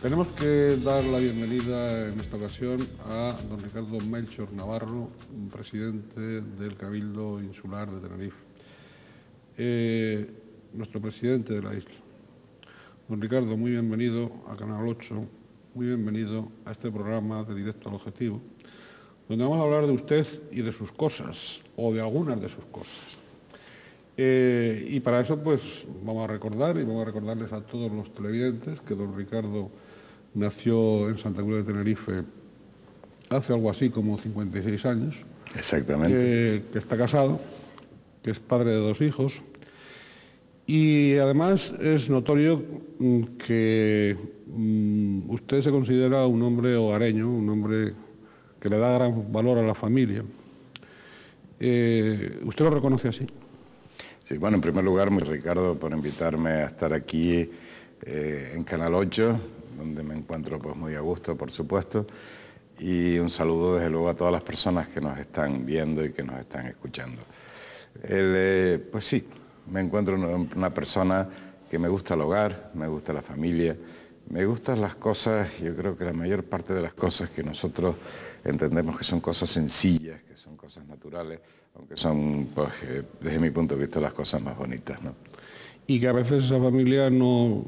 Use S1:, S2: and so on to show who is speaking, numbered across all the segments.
S1: Tenemos que dar la bienvenida en esta ocasión a don Ricardo Melchor Navarro, presidente del Cabildo Insular de Tenerife, nuestro presidente de la isla. Don Ricardo, muy bienvenido a Canal 8, muy bienvenido a este programa de Directo al Objetivo, donde vamos a hablar de usted y de sus cosas, o de algunas de sus cosas. Y para eso, pues, vamos a recordarles a todos los televidentes que don Ricardo nació en Santa Cruz de Tenerife hace algo así como 56 años.
S2: Exactamente.
S1: Que está casado, que es padre de 2 hijos. Y además es notorio que usted se considera un hombre hogareño, un hombre que le da gran valor a la familia. ¿Usted lo reconoce así?
S2: Sí, bueno, en primer lugar, Ricardo, por invitarme a estar aquí en Canal 8, donde me encuentro pues muy a gusto, por supuesto, y un saludo desde luego a todas las personas que nos están viendo y que nos están escuchando. Pues sí, me encuentro una persona que me gusta el hogar, me gusta la familia, me gustan las cosas, yo creo que la mayor parte de las cosas que nosotros entendemos que son cosas sencillas, que son cosas naturales, aunque son, pues, desde mi punto de vista, las cosas más bonitas, ¿no?
S1: Y que a veces esa familia no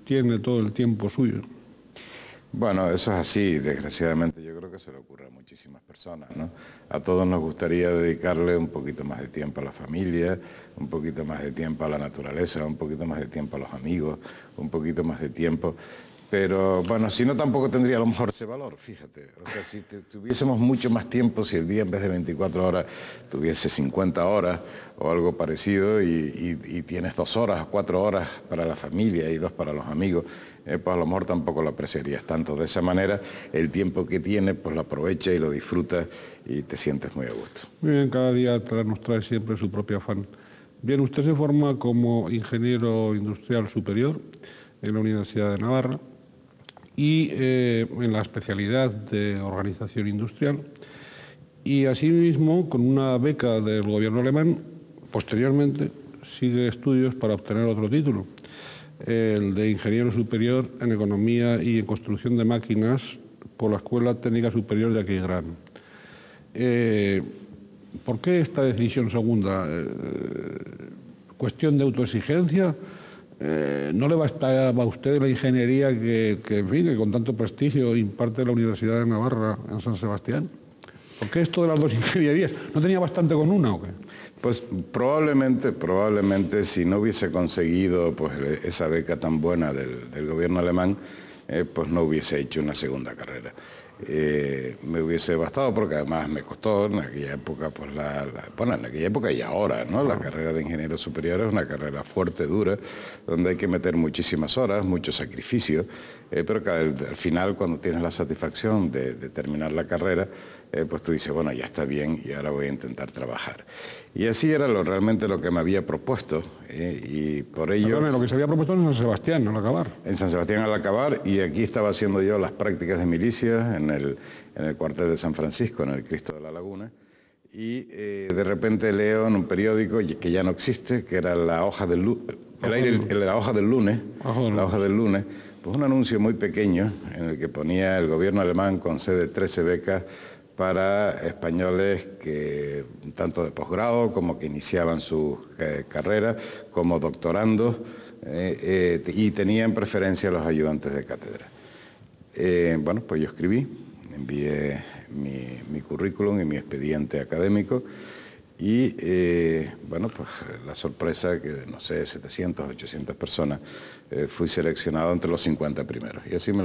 S1: tiene todo el tiempo suyo.
S2: Bueno, eso es así, desgraciadamente yo creo que se le ocurre a muchísimas personas, ¿no? A todos nos gustaría dedicarle un poquito más de tiempo a la familia, un poquito más de tiempo a la naturaleza, un poquito más de tiempo a los amigos, un poquito más de tiempo. Pero bueno, si no, tampoco tendría a lo mejor ese valor, fíjate. O sea, si tuviésemos mucho más tiempo, si el día en vez de 24 horas tuviese 50 horas o algo parecido y tienes 2 horas o 4 horas para la familia y 2 para los amigos, pues a lo mejor tampoco lo apreciarías tanto. De esa manera, el tiempo que tienes, pues lo aprovechas y lo disfrutas y te sientes muy a gusto.
S1: Muy bien, cada día nos trae siempre su propio afán. Bien, usted se forma como ingeniero industrial superior en la Universidad de Navarra y en la especialidad de organización industrial, y asimismo con una beca del gobierno alemán. Posteriormente sigue estudios para obtener otro título, el de ingeniero superior en economía y en construcción de máquinas por la Escuela Técnica Superior de Aquisgrán. ¿Por qué esta decisión segunda? ¿Cuestión de autoexigencia? ¿No le bastaba a usted la ingeniería que con tanto prestigio imparte la Universidad de Navarra en San Sebastián? ¿Por qué esto de las 2 ingenierías? ¿No tenía bastante con una o qué?
S2: Pues probablemente si no hubiese conseguido pues, esa beca tan buena del gobierno alemán, pues no hubiese hecho una segunda carrera. Me hubiese bastado porque además me costó en aquella época, pues bueno, en aquella época y ahora, ¿no? La carrera de ingeniero superior es una carrera fuerte, dura, donde hay que meter muchísimas horas, mucho sacrificio, pero que al final, cuando tienes la satisfacción de terminar la carrera, pues tú dices, bueno, ya está bien y ahora voy a intentar trabajar. Y así era realmente lo que me había propuesto, y por ello...
S1: Perdone, lo que se había propuesto en San Sebastián, al acabar.
S2: En San Sebastián al acabar, y aquí estaba haciendo yo las prácticas de milicia en el cuartel de San Francisco, en el Cristo de la Laguna, y de repente leo en un periódico que ya no existe, que era la hoja del lunes, la hoja del lunes, pues un anuncio muy pequeño en el que ponía el gobierno alemán concede 13 becas para españoles que tanto de posgrado como que iniciaban sus carreras como doctorandos, y tenían preferencia a los ayudantes de cátedra. Bueno, pues yo escribí, envié mi currículum y mi expediente académico y bueno, pues la sorpresa que de, no sé, 700, 800 personas, fui seleccionado entre los 50 primeros. Y así me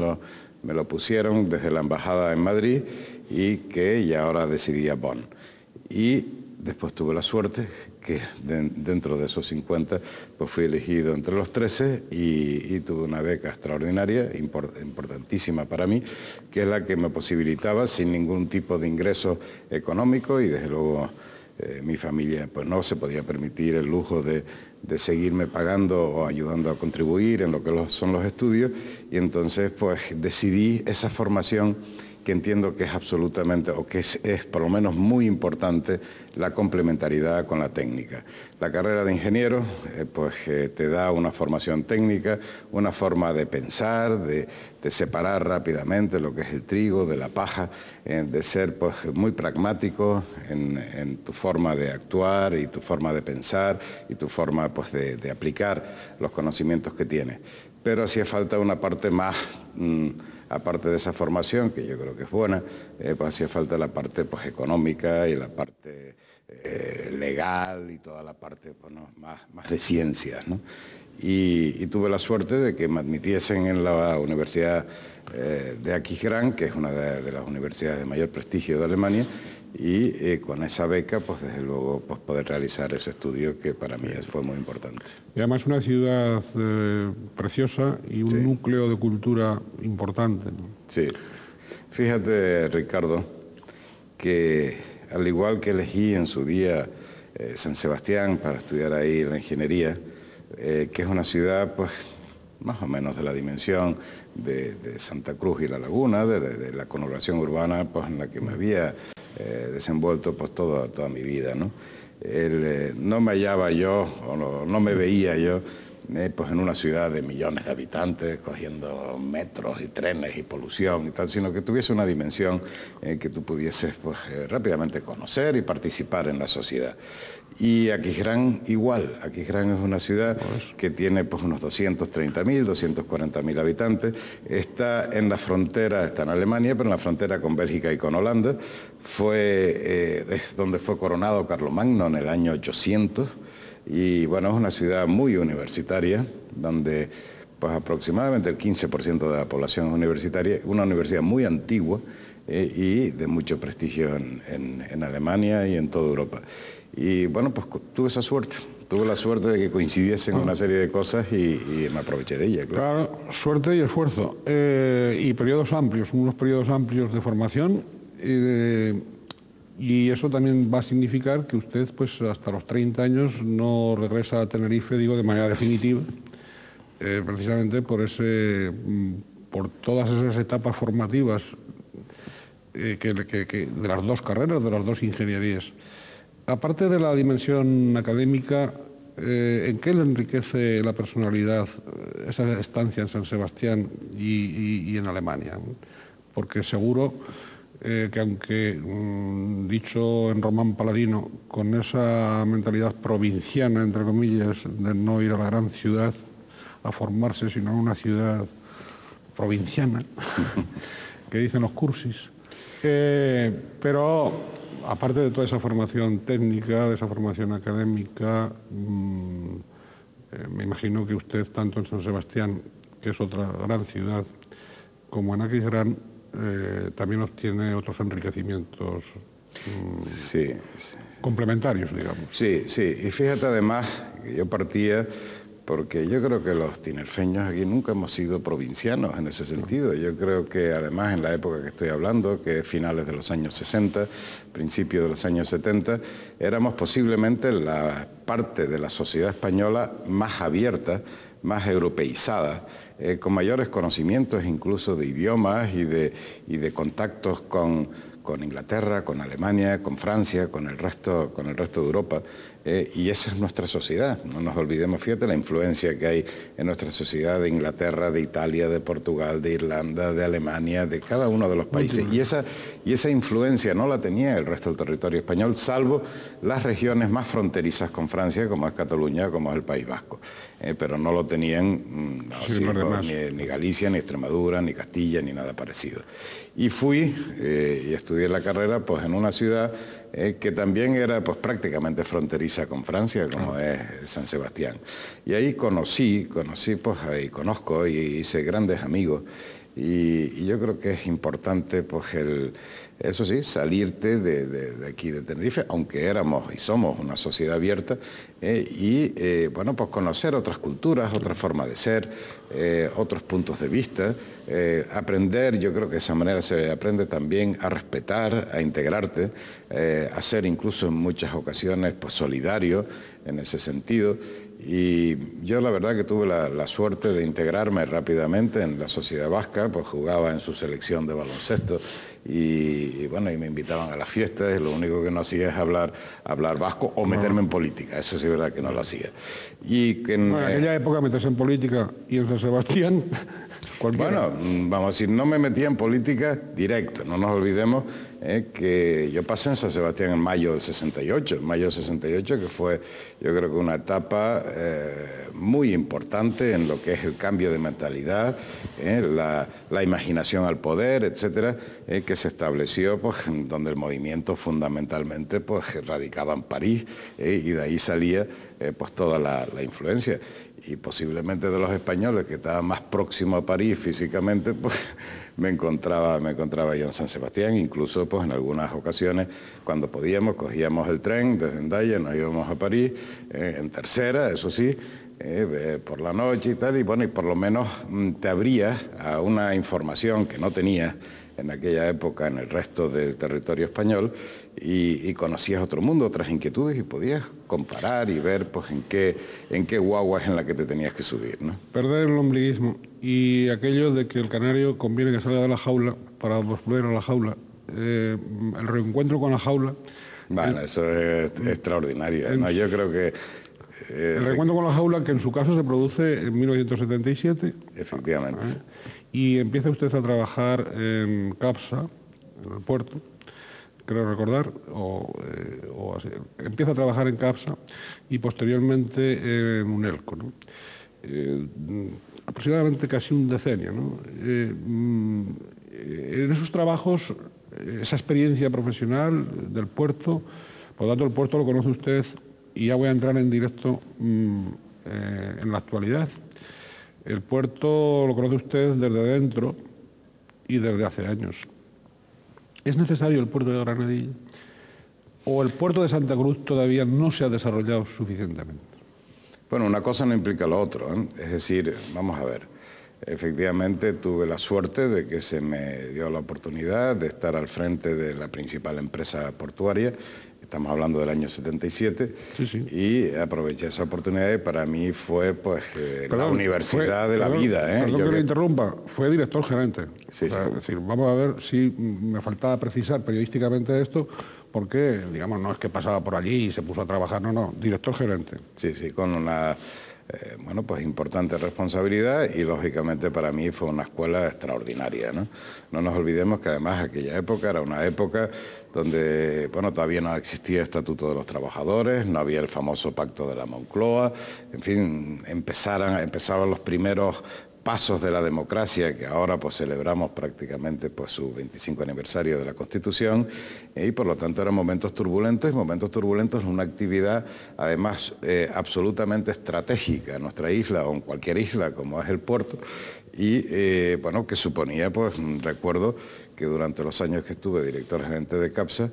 S2: lo pusieron desde la embajada en Madrid, y que ya ahora decidí a Bonn. Y después tuve la suerte que dentro de esos 50 pues fui elegido entre los 13 y tuve una beca extraordinaria, importantísima para mí, que es la que me posibilitaba sin ningún tipo de ingreso económico, y desde luego mi familia pues no se podía permitir el lujo de seguirme pagando o ayudando a contribuir en lo que son los estudios, y entonces pues decidí esa formación que entiendo que es absolutamente, o que es por lo menos muy importante, la complementariedad con la técnica. La carrera de ingeniero te da una formación técnica, una forma de pensar, de separar rápidamente lo que es el trigo de la paja, de ser pues, muy pragmático en tu forma de actuar y tu forma de pensar y tu forma pues, de aplicar los conocimientos que tienes. Pero hacía falta una parte más, aparte de esa formación, que yo creo que es buena, pues hacía falta la parte pues, económica y la parte legal y toda la parte bueno, más de ciencias, ¿no? Y tuve la suerte de que me admitiesen en la Universidad de Aquisgrán, que es una de las universidades de mayor prestigio de Alemania, y con esa beca, pues desde luego, pues, poder realizar ese estudio que para mí fue muy importante.
S1: Y además una ciudad preciosa y un núcleo de cultura importante, ¿no?
S2: Sí. Fíjate, Ricardo, que al igual que elegí en su día San Sebastián para estudiar ahí la ingeniería, que es una ciudad pues más o menos de la dimensión de Santa Cruz y La Laguna, de la conurbación urbana pues, en la que me había desenvuelto pues, toda mi vida, ¿no? No me hallaba yo, o no me veía yo, pues en una ciudad de millones de habitantes, cogiendo metros y trenes y polución y tal, sino que tuviese una dimensión que tú pudieses pues, rápidamente conocer y participar en la sociedad. Y Aquisgrán igual, Aquisgrán es una ciudad que tiene pues, unos 230.000, 240.000 habitantes, está en la frontera, está en Alemania, pero en la frontera con Bélgica y con Holanda, es donde fue coronado Carlomagno en el año 800, y bueno, es una ciudad muy universitaria, donde pues, aproximadamente el 15% de la población es universitaria, una universidad muy antigua y de mucho prestigio en Alemania y en toda Europa. Y bueno, pues tuve la suerte de que coincidiesen una serie de cosas y me aproveché de ella.
S1: Claro, suerte y esfuerzo. Y periodos amplios, unos periodos amplios de formación. Y eso también va a significar que usted, pues hasta los 30 años, no regresa a Tenerife, digo, de manera definitiva, precisamente por todas esas etapas formativas de las dos carreras, de las dos ingenierías. Aparte de la dimensión académica, ¿en qué le enriquece la personalidad esa estancia en San Sebastián y en Alemania? Porque seguro que aunque, dicho en román paladino, con esa mentalidad provinciana, entre comillas, de no ir a la gran ciudad a formarse, sino en una ciudad provinciana, que dicen los cursis, pero aparte de toda esa formación técnica, de esa formación académica, me imagino que usted, tanto en San Sebastián, que es otra gran ciudad, como en Aquisgrán, también obtiene otros enriquecimientos complementarios, digamos.
S2: Sí, sí. Y fíjate además que yo partía porque yo creo que los tinerfeños aquí nunca hemos sido provincianos en ese sentido. Yo creo que además en la época que estoy hablando, que es finales de los años 60, principios de los años 70, éramos posiblemente la parte de la sociedad española más abierta, más europeizada, con mayores conocimientos incluso de idiomas y de contactos con Inglaterra, con Alemania, con Francia, con el resto de Europa. Y esa es nuestra sociedad, no nos olvidemos, fíjate la influencia que hay en nuestra sociedad de Inglaterra, de Italia, de Portugal, de Irlanda, de Alemania, de cada uno de los países. Y esa influencia no la tenía el resto del territorio español, salvo las regiones más fronterizas con Francia, como es Cataluña, como es el País Vasco. Pero no lo tenían ni Galicia, ni Extremadura, ni Castilla, ni nada parecido. Y fui y estudié la carrera pues, en una ciudad que también era pues, prácticamente fronteriza con Francia, como es San Sebastián. Y ahí conocí pues, ahí conozco y hice grandes amigos. Y yo creo que es importante, pues, eso sí, salirte de aquí de Tenerife, aunque éramos y somos una sociedad abierta, bueno, pues conocer otras culturas, otra forma de ser, otros puntos de vista, aprender, yo creo que de esa manera se aprende también a respetar, a integrarte, a ser incluso en muchas ocasiones pues, solidario en ese sentido. Y yo la verdad que tuve la suerte de integrarme rápidamente en la sociedad vasca, pues jugaba en su selección de baloncesto y bueno, y me invitaban a las fiestas y lo único que no hacía es hablar vasco o meterme en política, eso sí es verdad que no lo hacía. Y que
S1: en aquella época meterse en política y en San Sebastián, cualquiera.
S2: Bueno, vamos a decir, no me metía en política directo, no nos olvidemos que yo pasé en San Sebastián en mayo del 68, que fue yo creo que una etapa muy importante en lo que es el cambio de mentalidad, la imaginación al poder, etcétera, que se estableció pues, donde el movimiento fundamentalmente pues, radicaba en París y de ahí salía pues, toda la influencia. Y posiblemente de los españoles que estaban más próximos a París físicamente, pues me encontraba yo en San Sebastián, incluso pues en algunas ocasiones cuando podíamos cogíamos el tren desde Hendaya, nos íbamos a París, en tercera, eso sí, por la noche y tal, y bueno, y por lo menos te abrías a una información que no tenías en aquella época en el resto del territorio español y conocías otro mundo, otras inquietudes y podías comparar y ver pues en qué guagua es en la que te tenías que subir, ¿no?
S1: Perder el ombliguismo y aquello de que el canario conviene que salga de la jaula para volver a la jaula, el reencuentro con la jaula.
S2: Bueno, eso es extraordinario, ¿no? Yo creo que...
S1: el reencuentro con la jaula, que en su caso se produce en 1977.
S2: Efectivamente.
S1: Y empieza usted a trabajar en CAPSA, en el puerto, creo recordar, o así. Empieza a trabajar en CAPSA y posteriormente en UNELCO, ¿no? Aproximadamente casi un decenio, ¿no? En esos trabajos, esa experiencia profesional del puerto, por lo tanto el puerto lo conoce usted y ya voy a entrar en directo en la actualidad. El puerto lo conoce usted desde dentro y desde hace años. ¿Es necesario el puerto de Granadilla? ¿O el puerto de Santa Cruz todavía no se ha desarrollado suficientemente?
S2: Bueno, una cosa no implica lo otro, ¿eh? Es decir, vamos a ver, efectivamente tuve la suerte de que se me dio la oportunidad de estar al frente de la principal empresa portuaria. Estamos hablando del año 77, sí. Y aproveché esa oportunidad y para mí fue pues la universidad de la vida.
S1: Perdón que le interrumpa, fue director gerente.
S2: Sí,
S1: o sea, sí. Es decir, vamos a ver si me faltaba precisar periodísticamente esto, porque, digamos, no es que pasaba por allí y se puso a trabajar, no, director gerente.
S2: Sí, con una... bueno, pues importante responsabilidad y lógicamente para mí fue una escuela extraordinaria, ¿no? No nos olvidemos que además aquella época era una época donde, bueno, todavía no existía el Estatuto de los Trabajadores, no había el famoso Pacto de la Moncloa, en fin, empezaban los primeros pasos de la democracia, que ahora pues celebramos prácticamente pues su 25 aniversario de la Constitución, y por lo tanto eran momentos turbulentos en una actividad además absolutamente estratégica en nuestra isla o en cualquier isla como es el puerto, y bueno, que suponía, pues recuerdo que durante los años que estuve director gerente de CAPSA,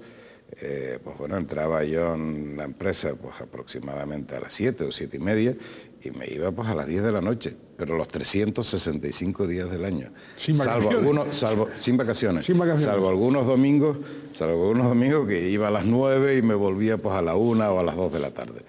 S2: pues bueno, entraba yo en la empresa pues aproximadamente a las 7 o 7 y media y me iba pues a las 10 de la noche, pero los 365 días del año.
S1: Sin vacaciones.
S2: Salvo algunos domingos que iba a las 9 y me volvía pues a la 1 o a las 2 de la tarde.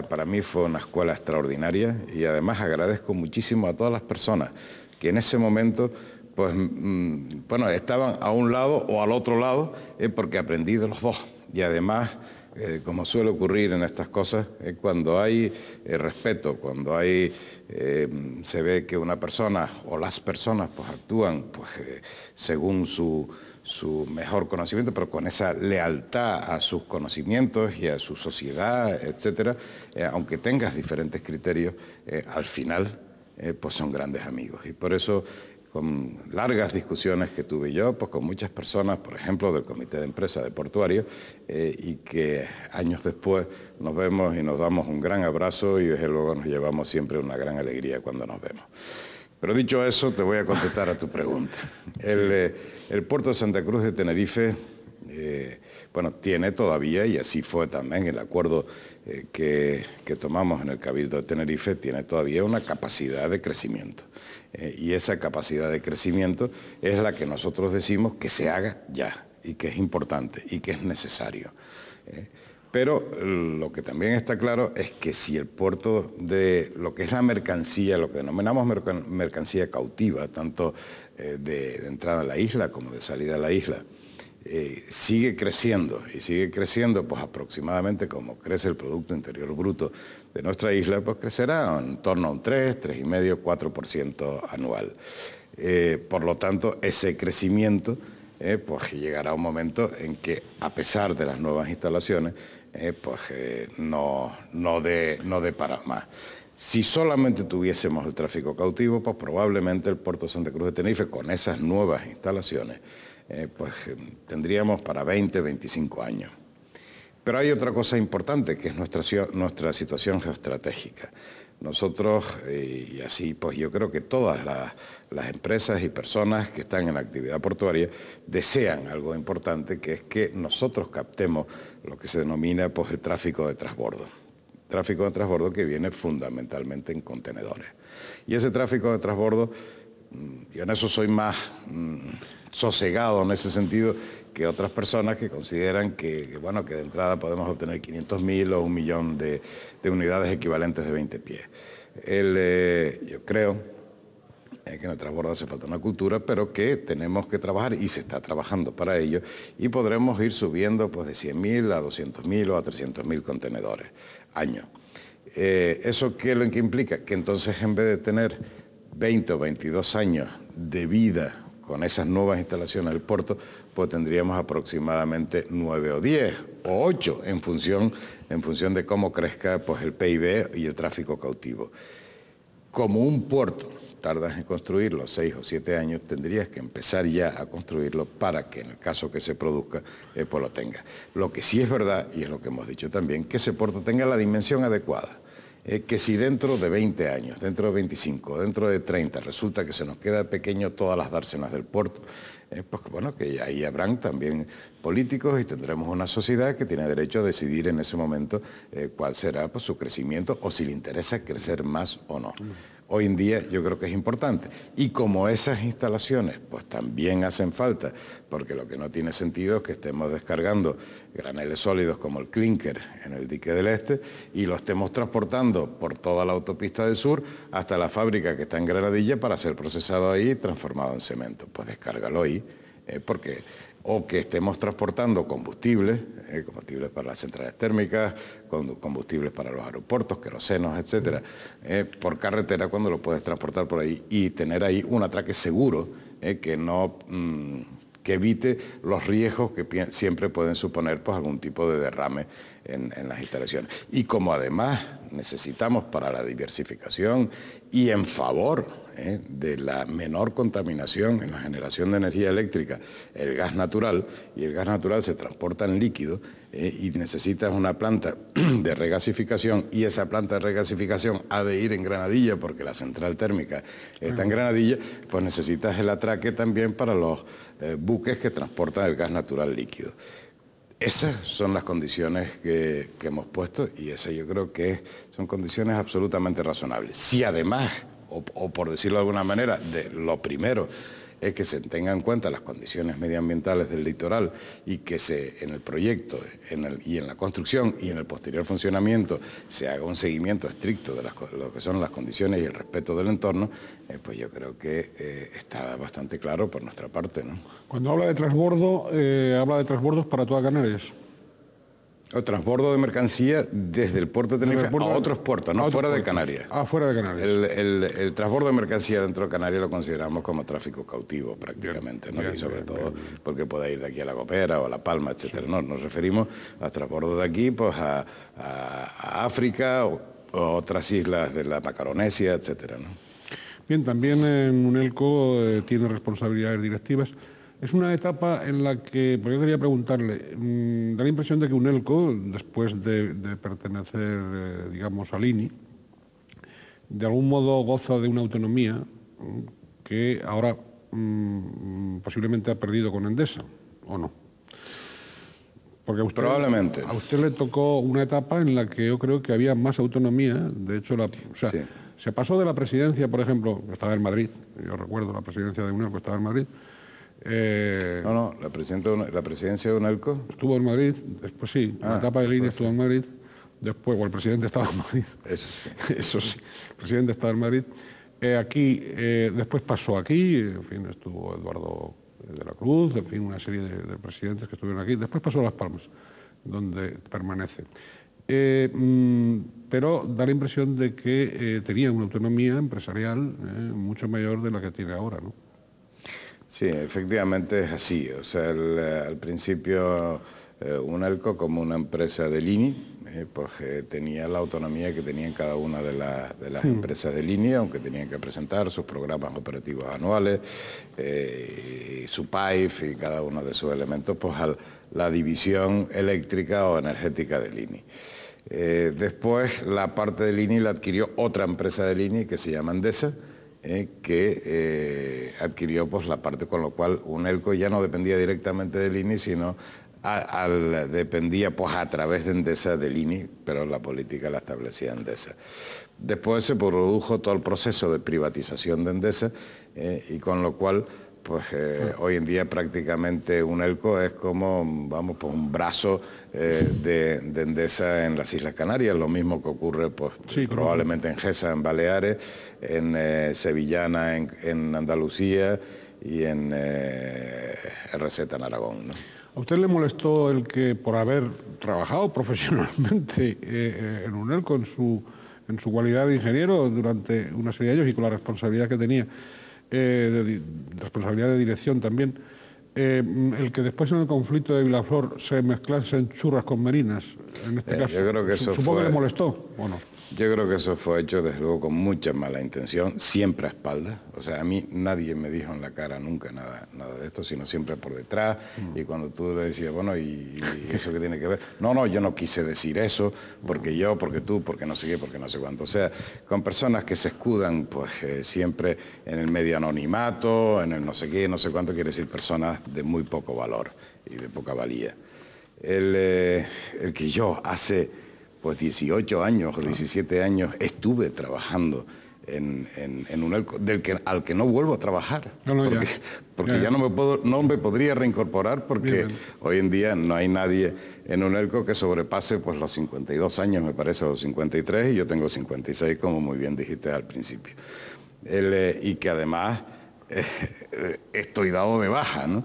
S2: Para mí fue una escuela extraordinaria y además agradezco muchísimo a todas las personas que en ese momento pues, bueno, estaban a un lado o al otro lado, porque aprendí de los dos. Y además, como suele ocurrir en estas cosas, cuando hay respeto, cuando hay, se ve que una persona o las personas pues, actúan pues, según su mejor conocimiento, pero con esa lealtad a sus conocimientos y a su sociedad, etcétera, aunque tengas diferentes criterios, al final pues son grandes amigos. Y por eso, con largas discusiones que tuve yo, pues con muchas personas, por ejemplo, del Comité de Empresa de Portuario, y que años después nos vemos y nos damos un gran abrazo y desde luego nos llevamos siempre una gran alegría cuando nos vemos. Pero dicho eso, te voy a contestar a tu pregunta. El puerto de Santa Cruz de Tenerife, bueno, tiene todavía, y así fue también el acuerdo que tomamos en el Cabildo de Tenerife, tiene todavía una capacidad de crecimiento. Y esa capacidad de crecimiento es la que nosotros decimos que se haga ya, y que es importante, y que es necesario. Pero lo que también está claro es que si el puerto de lo que es la mercancía, lo que denominamos mercancía cautiva, tanto de entrada a la isla como de salida a la isla, sigue creciendo, y sigue creciendo pues aproximadamente como crece el Producto Interior Bruto de nuestra isla, pues crecerá en torno a un 3, 3,5, 4% anual. Por lo tanto, ese crecimiento pues llegará un momento en que, a pesar de las nuevas instalaciones, no dé para más. Si solamente tuviésemos el tráfico cautivo, pues probablemente el puerto de Santa Cruz de Tenerife, con esas nuevas instalaciones, tendríamos para 20, 25 años. Pero hay otra cosa importante, que es nuestra situación geoestratégica. Nosotros, y así pues yo creo que todas las empresas y personas que están en la actividad portuaria desean algo importante, que es que nosotros captemos lo que se denomina pues el tráfico de transbordo. Tráfico de transbordo que viene fundamentalmente en contenedores. Y ese tráfico de transbordo, yo en eso soy más sosegado en ese sentido que otras personas que consideran que de entrada podemos obtener 500.000 o 1 millón de unidades equivalentes de 20 pies. Yo creo que en el transbordo hace falta una cultura, pero que tenemos que trabajar y se está trabajando para ello, y podremos ir subiendo pues, de 100.000 a 200.000 o a 300.000 contenedores año. ¿Eso qué es lo que implica? Que entonces, en vez de tener 20 o 22 años de vida con esas nuevas instalaciones del puerto, pues tendríamos aproximadamente 9 o 10 o 8 en función de cómo crezca pues, el PIB y el tráfico cautivo. Como un puerto tardas en construirlo 6 o 7 años, tendrías que empezar ya a construirlo para que en el caso que se produzca, pues lo tenga. Lo que sí es verdad, y es lo que hemos dicho también, que ese puerto tenga la dimensión adecuada. Que si dentro de 20 años, dentro de 25, dentro de 30, resulta que se nos queda pequeño todas las dársenas del puerto, pues bueno, que ahí habrán también políticos y tendremos una sociedad que tiene derecho a decidir en ese momento cuál será pues, su crecimiento o si le interesa crecer más o no. Hoy en día yo creo que es importante. Y como esas instalaciones pues también hacen falta, porque lo que no tiene sentido es que estemos descargando graneles sólidos como el clínker en el dique del Este y lo estemos transportando por toda la autopista del sur hasta la fábrica que está en Granadilla para ser procesado ahí y transformado en cemento. Pues descárgalo ahí, o que estemos transportando combustibles para las centrales térmicas, combustibles para los aeropuertos, querosenos, etcétera, por carretera cuando lo puedes transportar por ahí y tener ahí un atraque seguro que evite los riesgos que siempre pueden suponer pues, algún tipo de derrame en las instalaciones. Y como además necesitamos para la diversificación y en favor de la menor contaminación en la generación de energía eléctrica, el gas natural, y el gas natural se transporta en líquido y necesitas una planta de regasificación, y esa planta de regasificación ha de ir en Granadilla porque la central térmica está en Granadilla, pues necesitas el atraque también para los buques que transportan el gas natural líquido. Esas son las condiciones que hemos puesto y esas yo creo que son condiciones absolutamente razonables. Si además, o por decirlo de alguna manera, lo primero es que se tengan en cuenta las condiciones medioambientales del litoral y que en el proyecto y en la construcción y en el posterior funcionamiento se haga un seguimiento estricto de lo que son las condiciones y el respeto del entorno, pues yo creo que está bastante claro por nuestra parte, ¿no?
S1: Cuando habla de transbordo, habla de transbordos para toda Canarias.
S2: O transbordo de mercancía desde el puerto de Tenerife a otros puertos, no fuera de Canarias.
S1: Fuera de Canarias.
S2: El transbordo de mercancía dentro de Canarias lo consideramos como tráfico cautivo prácticamente, ¿no? Y sobre todo porque puede ir de aquí a La Gomera o a La Palma, etcétera. No, nos referimos a transbordo de aquí pues a África o otras islas de la Macaronesia, etcétera, ¿no?
S1: Bien, también en UNELCO tiene responsabilidades directivas. Es una etapa en la que, porque yo quería preguntarle, da la impresión de que UNELCO, después de pertenecer, digamos, al INI, de algún modo goza de una autonomía que ahora posiblemente ha perdido con Endesa, ¿o no? Porque
S2: probablemente.
S1: A usted le tocó una etapa en la que yo creo que había más autonomía, de hecho,
S2: sí.
S1: Se pasó de la presidencia, por ejemplo, estaba en Madrid, yo recuerdo la presidencia de UNELCO, estaba en Madrid,
S2: No, la presidencia de UNELCO.
S1: Estuvo en Madrid, después sí, la etapa de línea estuvo en Madrid, después, bueno, el presidente estaba en Madrid.
S2: Eso sí.
S1: Eso sí, el presidente estaba en Madrid. Después pasó aquí, en fin, estuvo Eduardo de la Cruz, en fin, una serie de presidentes que estuvieron aquí. Después pasó a Las Palmas, donde permanece. Pero da la impresión de que tenía una autonomía empresarial mucho mayor de la que tiene ahora, ¿no?
S2: Sí, efectivamente es así. O sea, al principio UNELCO, como una empresa del INI, tenía la autonomía que tenían cada una de las empresas de línea, aunque tenían que presentar sus programas operativos anuales, su PAIF y cada uno de sus elementos, pues a la división eléctrica o energética del INI. Después la parte del INI la adquirió otra empresa del INI que se llama Endesa, que adquirió pues la parte, con lo cual UNELCO ya no dependía directamente del INI, sino dependía pues a través de Endesa del INI, pero la política la establecía Endesa. Después se produjo todo el proceso de privatización de Endesa y con lo cual pues hoy en día prácticamente UNELCO es como, vamos, pues un brazo de Endesa en las Islas Canarias, lo mismo que ocurre pues sí, probablemente en GESA, en Baleares, en Sevillana, en Andalucía y en RZ en Aragón, ¿no?
S1: ¿A usted le molestó el que, por haber trabajado profesionalmente en UNELCO, en su cualidad de ingeniero durante una serie de años y con la responsabilidad que tenía, responsabilidad de dirección también, el que después en el conflicto de Vilaflor se mezclasen churras con merinas, en este caso,
S2: yo creo que eso
S1: supongo que le molestó, ¿o no?
S2: Yo creo que eso fue hecho desde luego con mucha mala intención, siempre a espaldas. O sea, a mí nadie me dijo en la cara nunca nada de esto, sino siempre por detrás. Y cuando tú le decías, bueno, ¿y eso qué tiene que ver? No, yo no quise decir eso, porque yo, porque tú, porque no sé qué, porque no sé cuánto. O sea, con personas que se escudan pues siempre en el medio anonimato, en el no sé qué, no sé cuánto, quiere decir personas de muy poco valor y de poca valía. El que yo hace pues 18 años o 17 años estuve trabajando en UNELCO, al que no vuelvo a trabajar, porque ya no me podría reincorporar, porque hoy en día no hay nadie en UNELCO que sobrepase pues los 52 años, me parece, o los 53, y yo tengo 56, como muy bien dijiste al principio. Y que además estoy dado de baja, ¿no?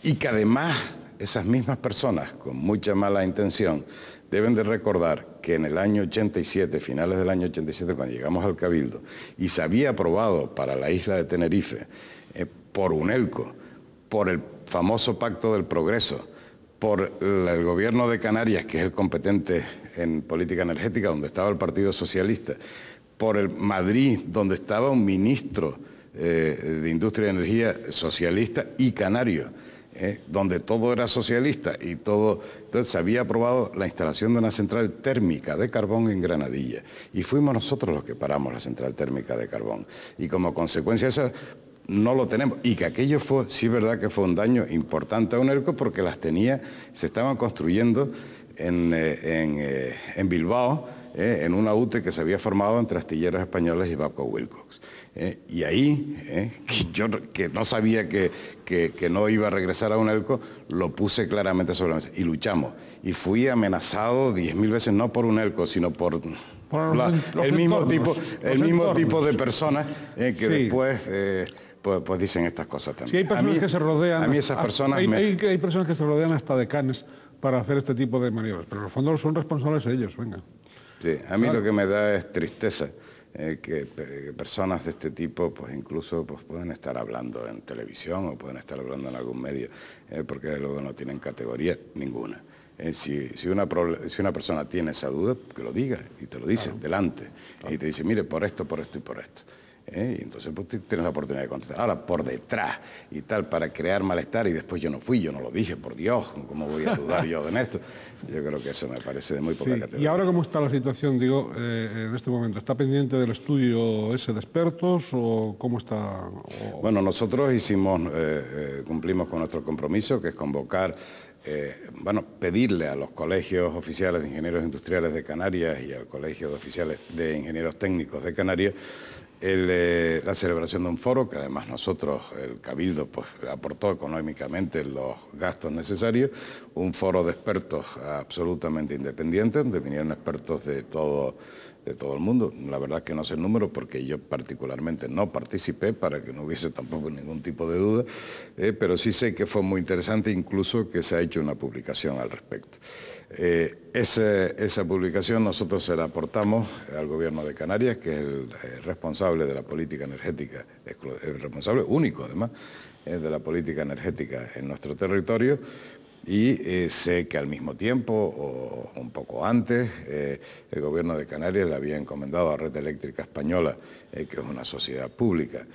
S2: Y que además esas mismas personas con mucha mala intención deben de recordar que en el año 87, finales del año 87, cuando llegamos al Cabildo, y se había aprobado para la isla de Tenerife, por UNELCO, por el famoso Pacto del Progreso, por el gobierno de Canarias, que es el competente en política energética, donde estaba el Partido Socialista, por el Madrid, donde estaba un ministro de Industria y Energía socialista y canario, donde todo era socialista y todo. Entonces se había aprobado la instalación de una central térmica de carbón en Granadilla y fuimos nosotros los que paramos la central térmica de carbón y como consecuencia de eso no lo tenemos, y que aquello fue, sí es verdad que fue un daño importante a UNELCO porque se estaban construyendo en Bilbao, en una UTE que se había formado entre astilleros españoles y Babcock Wilcox. Y ahí, yo que no sabía que no iba a regresar a UNELCO, lo puse claramente sobre la mesa y luchamos. Y fui amenazado 10.000 veces, no por UNELCO, sino por el mismo tipo de personas que sí. Después pues dicen estas cosas también.
S1: Sí, hay personas que se rodean.
S2: A mí esas personas
S1: hay personas que se rodean hasta de canes para hacer este tipo de maniobras, pero en el fondo son responsables ellos, venga.
S2: Sí, a mí lo que me da es tristeza que personas de este tipo pues incluso pues, pueden estar hablando en televisión o pueden estar hablando en algún medio, porque de luego no tienen categoría ninguna. Si una persona tiene esa duda, que lo diga y te lo dice delante. Y te dice, mire, por esto y por esto. Y entonces pues, tienes la oportunidad de contestar. Ahora, por detrás y tal, para crear malestar, y después yo no lo dije, por Dios, ¿cómo voy a dudar yo en esto? Yo creo que eso me parece de muy poca categoría.
S1: ¿Y ahora cómo está la situación, digo, en este momento? ¿Está pendiente del estudio ese de expertos o cómo está?
S2: Bueno, nosotros cumplimos con nuestro compromiso, que es convocar, pedirle a los colegios oficiales de ingenieros industriales de Canarias y al colegio de oficiales de ingenieros técnicos de Canarias La celebración de un foro, que además nosotros, el Cabildo, pues aportó económicamente los gastos necesarios, un foro de expertos absolutamente independiente, donde vinieron expertos de todo el mundo. La verdad es que no sé el número porque yo particularmente no participé para que no hubiese tampoco ningún tipo de duda, pero sí sé que fue muy interesante, incluso que se ha hecho una publicación al respecto. Esa publicación nosotros se la aportamos al Gobierno de Canarias, que es el responsable de la política energética, el responsable único además de la política energética en nuestro territorio, y sé que al mismo tiempo, o un poco antes, el Gobierno de Canarias le había encomendado a Red Eléctrica Española, que es una sociedad pública,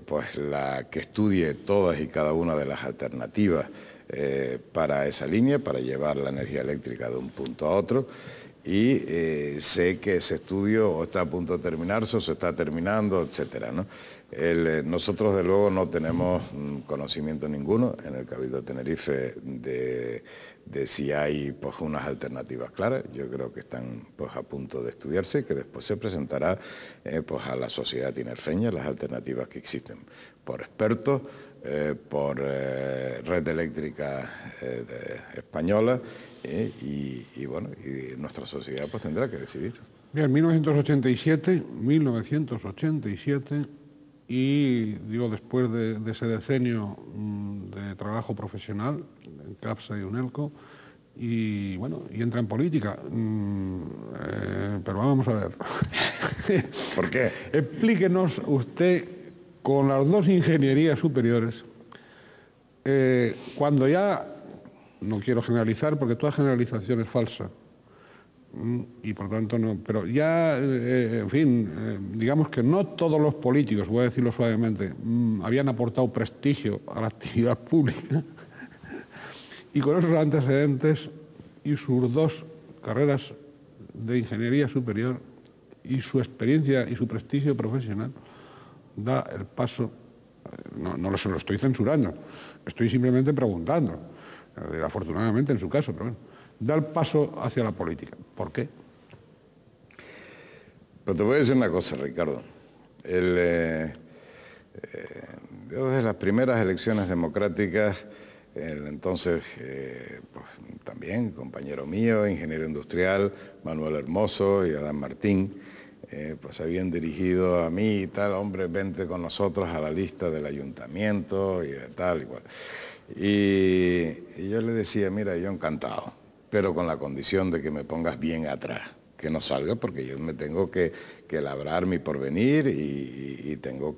S2: pues la que estudie todas y cada una de las alternativas para esa línea, para llevar la energía eléctrica de un punto a otro, y sé que ese estudio o está a punto de terminarse o se está terminando, etcétera, ¿no? Nosotros, de luego, no tenemos conocimiento ninguno en el Cabildo de Tenerife de si hay pues, unas alternativas claras. Yo creo que están pues, a punto de estudiarse y que después se presentará pues, a la sociedad tinerfeña las alternativas que existen por expertos, por Red Eléctrica Española y bueno, y nuestra sociedad pues, tendrá que decidir.
S1: Bien, 1987, y digo, después de ese decenio de trabajo profesional en CAPSA y UNELCO, y bueno, y entra en política. Pero vamos a ver.
S2: ¿Por qué?
S1: Explíquenos usted, con las dos ingenierías superiores, cuando ya, no quiero generalizar porque toda generalización es falsa, y por tanto no, pero ya, en fin, digamos que no todos los políticos, voy a decirlo suavemente, habían aportado prestigio a la actividad pública, y con esos antecedentes y sus dos carreras de ingeniería superior y su experiencia y su prestigio profesional, da el paso, no se lo estoy censurando, estoy simplemente preguntando, afortunadamente en su caso, pero bueno, da el paso hacia la política. ¿Por qué?
S2: Pero te voy a decir una cosa, Ricardo. Yo desde las primeras elecciones democráticas, entonces pues, también compañero mío, ingeniero industrial, Manuel Hermoso y Adán Martín, pues habían dirigido a mí y tal, hombre, vente con nosotros a la lista del ayuntamiento y tal y cual. Y yo le decía, mira, yo encantado, pero con la condición de que me pongas bien atrás, que no salga, porque yo me tengo que labrar mi porvenir y tengo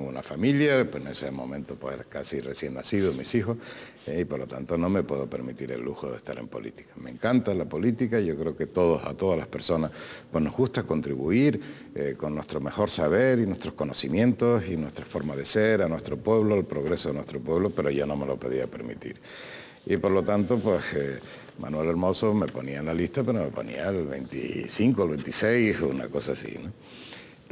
S2: una familia, pues en ese momento pues casi recién nacido, mis hijos, y por lo tanto no me puedo permitir el lujo de estar en política. Me encanta la política, yo creo que a todas las personas pues nos gusta contribuir con nuestro mejor saber y nuestros conocimientos y nuestra forma de ser a nuestro pueblo, al progreso de nuestro pueblo, pero yo no me lo podía permitir. Y por lo tanto, pues Manuel Hermoso me ponía en la lista, pero me ponía el 25, el 26, una cosa así, ¿no?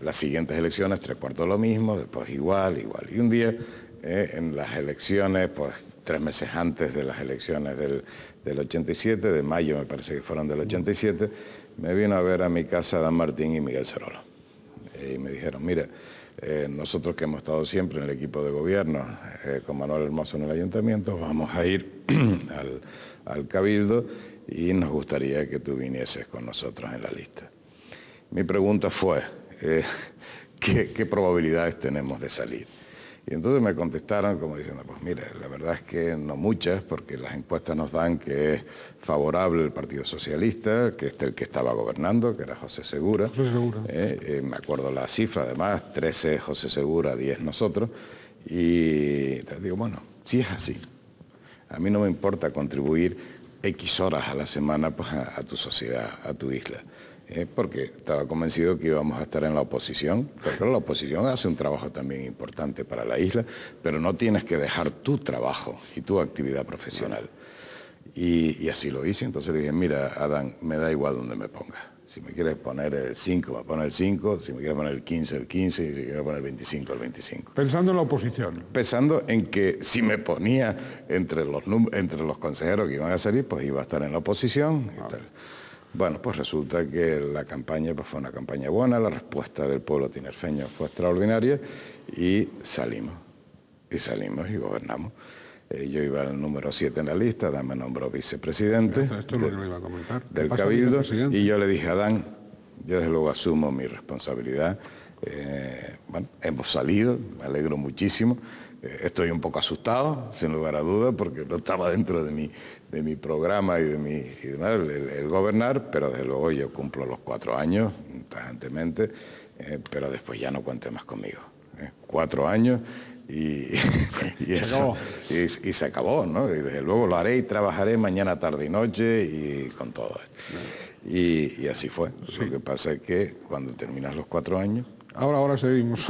S2: Las siguientes elecciones, 3/4 lo mismo, después igual. Y un día, en las elecciones, pues 3 meses antes de las elecciones del 87, de mayo me parece que fueron del 87, me vino a ver a mi casa Dan Martín y Miguel Cerolo. Y me dijeron, mira, nosotros que hemos estado siempre en el equipo de gobierno con Manuel Hermoso en el ayuntamiento, vamos a ir al Cabildo y nos gustaría que tú vinieses con nosotros en la lista. Mi pregunta fue, ¿qué probabilidades tenemos de salir? Y entonces me contestaron como diciendo, pues mira, la verdad es que no muchas, porque las encuestas nos dan que es favorable el Partido Socialista, que es el que estaba gobernando, que era José Segura.
S1: José Segura.
S2: Me acuerdo la cifra, además, 13 José Segura, 10 nosotros. Y digo, bueno, si es así, a mí no me importa contribuir X horas a la semana pues, a tu sociedad, a tu isla. Porque estaba convencido que íbamos a estar en la oposición, pero claro, la oposición hace un trabajo también importante para la isla, pero no tienes que dejar tu trabajo y tu actividad profesional. Y así lo hice, entonces le dije, mira, Adán, me da igual donde me pongas. Si me quieres poner el 5, me pone el 5, si me quieres poner el 15, el 15, y si me quieres poner el 25, el 25.
S1: Pensando en la oposición.
S2: Pensando en que si me ponía entre los consejeros que iban a salir, pues iba a estar en la oposición y tal. Bueno, pues resulta que la campaña pues, fue una campaña buena, la respuesta del pueblo tinerfeño fue extraordinaria y salimos y gobernamos. Yo iba al número 7 en la lista, Adán me nombró vicepresidente
S1: Esto es lo que le iba a comentar.
S2: del Cabildo y yo le dije a Adán, yo desde luego asumo mi responsabilidad. Bueno, hemos salido, me alegro muchísimo. Estoy un poco asustado, sin lugar a dudas, porque no estaba dentro de mi programa y el gobernar, pero desde luego yo cumplo los 4 años, tajantemente, pero después ya no cuente más conmigo. 4 años y se acabó, ¿no? Y desde luego lo haré y trabajaré mañana, tarde y noche y con todo esto. Y así fue. Sí. Lo que pasa es que cuando terminas los 4 años...
S1: Ahora seguimos.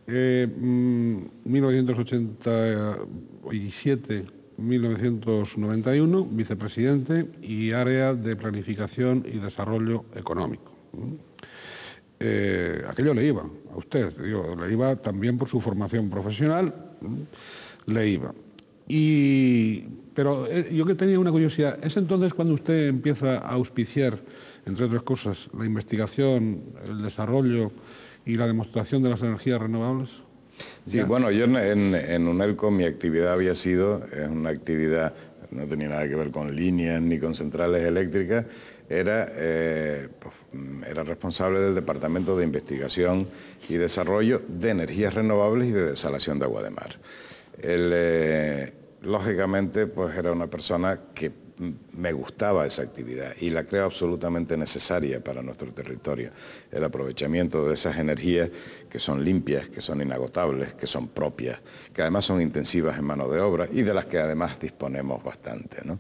S1: 1987, 1991, vicepresidente y área de planificación y desarrollo económico. Aquello le iba a usted, digo, le iba también por su formación profesional, le iba. Pero yo que tenía una curiosidad, ¿es entonces cuando usted empieza a auspiciar, entre otras cosas, la investigación, el desarrollo y la demostración de las energías renovables?
S2: Sí, ¿ya? Bueno, yo en UNELCO mi actividad había sido, es una actividad, no tenía nada que ver con líneas ni con centrales eléctricas, era responsable del Departamento de Investigación y Desarrollo de Energías Renovables y de Desalación de Agua de Mar. Lógicamente, pues era una persona que me gustaba esa actividad y la creo absolutamente necesaria para nuestro territorio. El aprovechamiento de esas energías que son limpias, que son inagotables, que son propias, que además son intensivas en mano de obra y de las que además disponemos bastante, ¿no?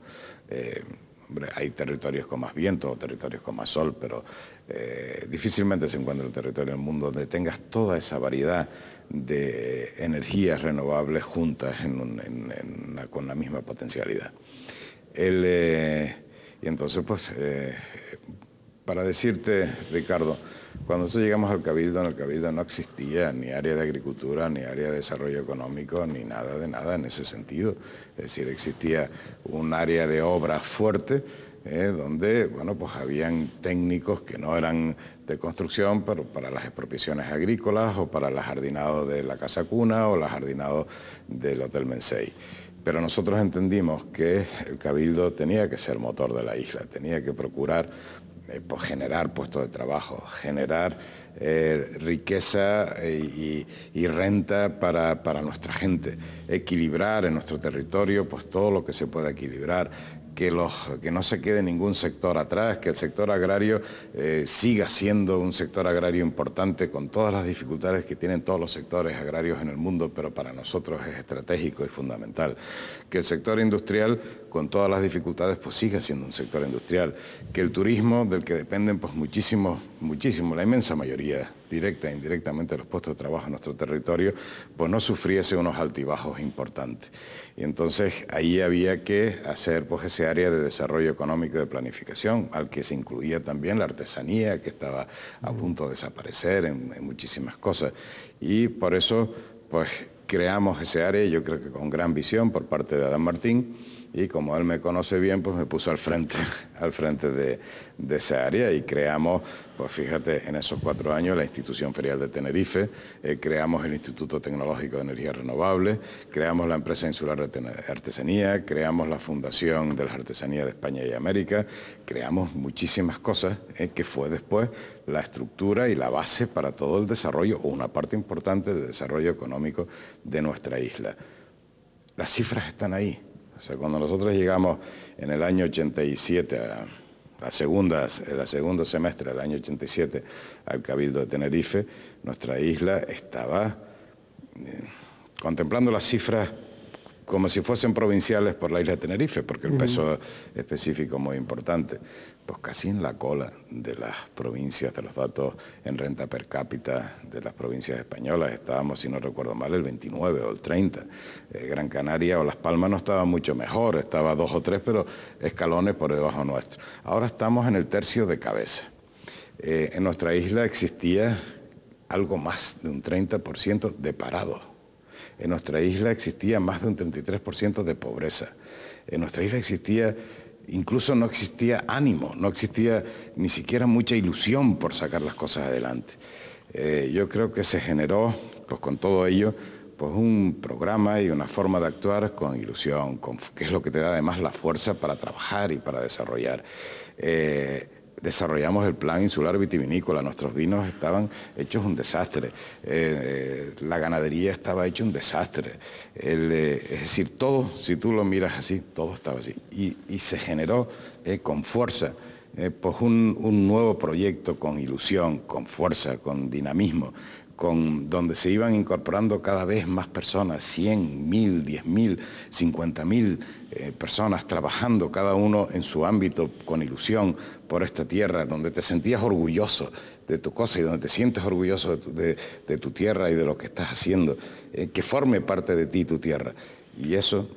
S2: Hombre, hay territorios con más viento o territorios con más sol, pero difícilmente se encuentra un territorio en el mundo donde tengas toda esa variedad de energías renovables juntas con la misma potencialidad. Y entonces, pues, para decirte, Ricardo, cuando nosotros llegamos al Cabildo, en el Cabildo no existía ni área de agricultura, ni área de desarrollo económico, ni nada de nada en ese sentido. Es decir, existía un área de obra fuerte, donde, bueno, pues habían técnicos que no eran de construcción, pero para las expropiaciones agrícolas o para el jardinado de la Casa Cuna o el jardinado del Hotel Mensei. Pero nosotros entendimos que el Cabildo tenía que ser motor de la isla, tenía que procurar pues generar puestos de trabajo, generar riqueza y renta para nuestra gente, equilibrar en nuestro territorio pues todo lo que se pueda equilibrar, que no se quede ningún sector atrás, que el sector agrario siga siendo un sector agrario importante con todas las dificultades que tienen todos los sectores agrarios en el mundo, pero para nosotros es estratégico y fundamental. Que el sector industrial, con todas las dificultades, pues siga siendo un sector industrial. Que el turismo, del que dependen pues muchísimo, la inmensa mayoría, directa e indirectamente, de los puestos de trabajo en nuestro territorio, pues no sufriese unos altibajos importantes. Y entonces ahí había que hacer pues ese área de desarrollo económico y de planificación, al que se incluía también la artesanía, que estaba a punto de desaparecer en muchísimas cosas. Y por eso pues creamos ese área, yo creo que con gran visión por parte de Adán Martín, y como él me conoce bien, pues me puso al frente de esa área y creamos, pues fíjate, en esos 4 años la Institución Ferial de Tenerife, creamos el Instituto Tecnológico de Energías Renovables, creamos la Empresa Insular de Artesanía, creamos la Fundación de las Artesanías de España y América, creamos muchísimas cosas que fue después la estructura y la base para todo el desarrollo, o una parte importante del desarrollo económico de nuestra isla. Las cifras están ahí. O sea, cuando nosotros llegamos en el año 87, el segundo semestre del año 87, al Cabildo de Tenerife, nuestra isla estaba contemplando las cifras como si fuesen provinciales por la isla de Tenerife, porque el peso específico es muy importante, pues casi en la cola de las provincias, de los datos en renta per cápita de las provincias españolas. Estábamos, si no recuerdo mal, el 29 o el 30. Gran Canaria o Las Palmas no estaba mucho mejor, estaba 2 o 3, pero escalones por debajo nuestro. Ahora estamos en el tercio de cabeza. En nuestra isla existía algo más de un 30% de parado. En nuestra isla existía más de un 33% de pobreza. En nuestra isla existía incluso no existía ánimo, no existía ni siquiera mucha ilusión por sacar las cosas adelante. Yo creo que se generó, pues con todo ello, pues un programa y una forma de actuar con ilusión, que es lo que te da además la fuerza para trabajar y para desarrollar. Desarrollamos el plan insular vitivinícola, nuestros vinos estaban hechos un desastre, la ganadería estaba hecho un desastre, es decir, todo, si tú lo miras así, todo estaba así. Y se generó con fuerza pues un nuevo proyecto con ilusión, con fuerza, con dinamismo, donde se iban incorporando cada vez más personas, 100, 1000, 10.000, 50.000 personas trabajando cada uno en su ámbito con ilusión por esta tierra, donde te sentías orgulloso de tu cosa y donde te sientes orgulloso de tu tierra y de lo que estás haciendo, que forme parte de ti tu tierra. Y eso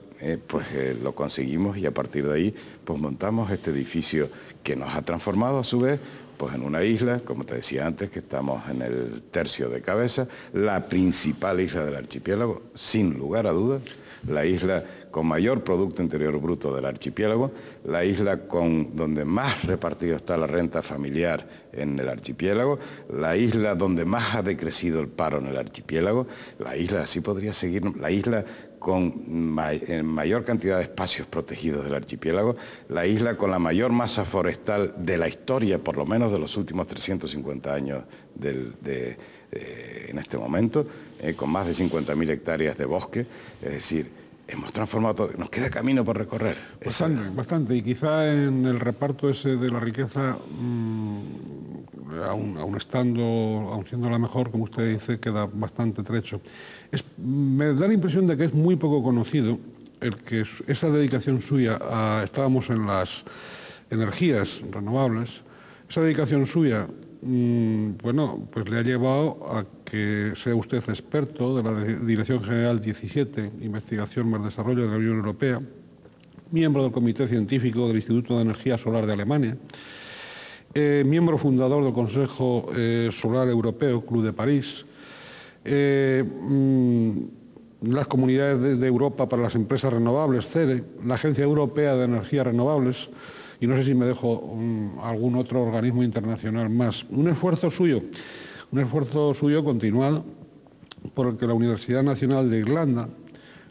S2: lo conseguimos y a partir de ahí pues montamos este edificio que nos ha transformado a su vez pues en una isla, como te decía antes, que estamos en el tercio de cabeza, la principal isla del archipiélago, sin lugar a dudas, la isla con mayor Producto Interior Bruto del archipiélago, la isla donde más repartido está la renta familiar en el archipiélago, la isla donde más ha decrecido el paro en el archipiélago, la isla, así podría seguir, la isla con mayor cantidad de espacios protegidos del archipiélago, la isla con la mayor masa forestal de la historia, por lo menos de los últimos 350 años en este momento, con más de 50.000 hectáreas de bosque, es decir, hemos transformado todo, nos queda camino por recorrer.
S1: Bastante, y quizá en el reparto ese de la riqueza, aún siendo la mejor, como usted dice, queda bastante trecho. Me da la impresión de que es muy poco conocido el que esa dedicación suya estábamos en las energías renovables, esa dedicación suya, pues le ha llevado a que sea usted experto de la Dirección General 17, Investigación más Desarrollo de la Unión Europea, miembro del Comité Científico del Instituto de Energía Solar de Alemania, miembro fundador del Consejo Solar Europeo, Club de París, las Comunidades de Europa para las Empresas Renovables, CERE, la Agencia Europea de Energías Renovables, y no sé si me dejo algún otro organismo internacional más. Un esfuerzo suyo continuado, por el que la Universidad Nacional de Irlanda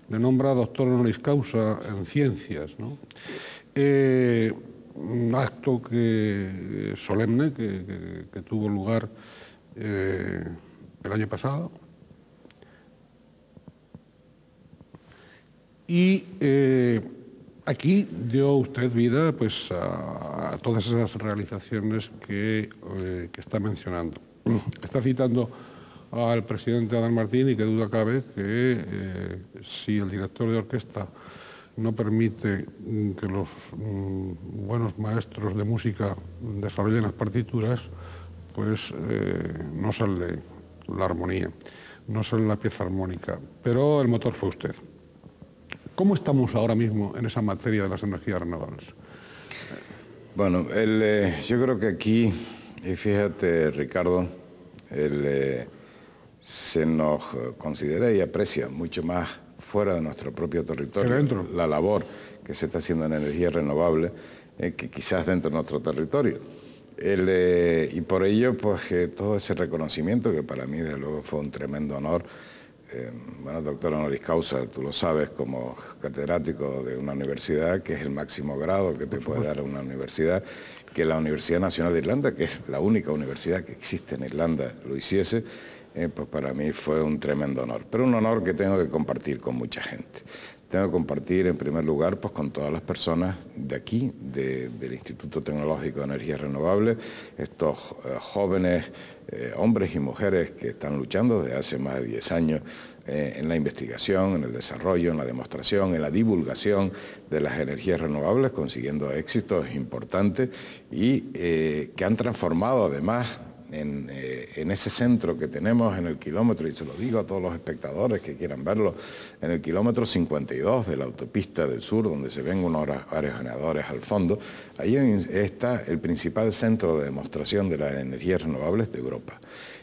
S1: le nombra doctor honoris causa en ciencias, ¿no? Un acto solemne que tuvo lugar el año pasado. Y aquí dio usted vida pues, a todas esas realizaciones que está mencionando. Está citando al presidente Adán Martín y que duda cabe que si el director de orquesta no permite que los buenos maestros de música desarrollen las partituras, pues no sale la armonía, no sale la pieza armónica. Pero el motor fue usted. ¿Cómo estamos ahora mismo en esa materia de las energías renovables?
S2: Bueno, yo creo que aquí, y fíjate, Ricardo, se nos considera y aprecia mucho más fuera de nuestro propio territorio la labor que se está haciendo en energías renovables que quizás dentro de nuestro territorio. Y por ello, pues todo ese reconocimiento que para mí, desde luego, fue un tremendo honor. Bueno, doctor honoris causa, tú lo sabes, como catedrático de una universidad, que es el máximo grado que te puede dar una universidad, que la Universidad Nacional de Irlanda, que es la única universidad que existe en Irlanda, lo hiciese, pues para mí fue un tremendo honor. Pero un honor que tengo que compartir con mucha gente. Tengo que compartir, en primer lugar, pues con todas las personas de aquí, del Instituto Tecnológico de Energías Renovables, estos jóvenes hombres y mujeres que están luchando desde hace más de 10 años en la investigación, en el desarrollo, en la demostración, en la divulgación de las energías renovables, consiguiendo éxitos importantes y que han transformado además en ese centro que tenemos en el kilómetro, y se lo digo a todos los espectadores que quieran verlo, en el kilómetro 52 de la autopista del sur, donde se ven unos aerogeneradores al fondo, ahí está el principal centro de demostración de las energías renovables de Europa.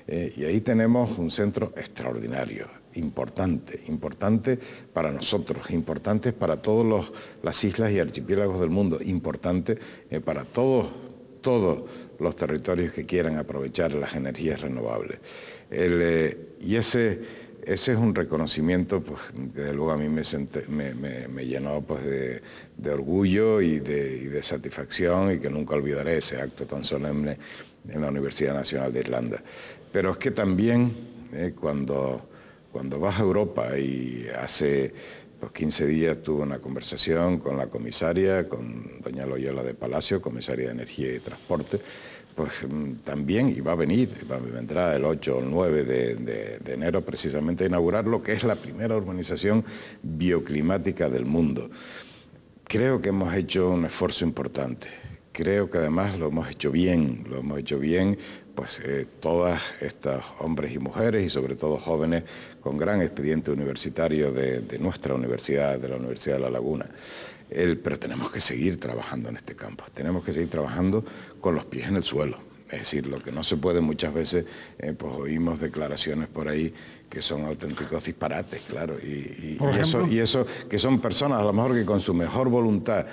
S2: Y ahí tenemos un centro extraordinario, importante para nosotros, importante para todas las islas y archipiélagos del mundo, importante para todos los territorios que quieran aprovechar las energías renovables. Y ese es un reconocimiento pues, que de luego a mí me llenó pues, de orgullo y de satisfacción, y que nunca olvidaré ese acto tan solemne en la Universidad Nacional de Irlanda. Pero es que también cuando vas a Europa, y hace 15 días tuve una conversación con la comisaria, con doña Loyola de Palacio, comisaria de Energía y Transporte, pues también, y vendrá el 8 o el 9 de enero precisamente a inaugurar lo que es la primera urbanización bioclimática del mundo. Creo que hemos hecho un esfuerzo importante. Creo que además lo hemos hecho bien, pues todas estas hombres y mujeres, y sobre todo jóvenes con gran expediente universitario de nuestra universidad, de la Universidad de La Laguna. Pero tenemos que seguir trabajando en este campo, tenemos que seguir trabajando con los pies en el suelo. Es decir, lo que no se puede muchas veces, pues oímos declaraciones por ahí que son auténticos disparates, claro, y eso que son personas a lo mejor que con su mejor voluntad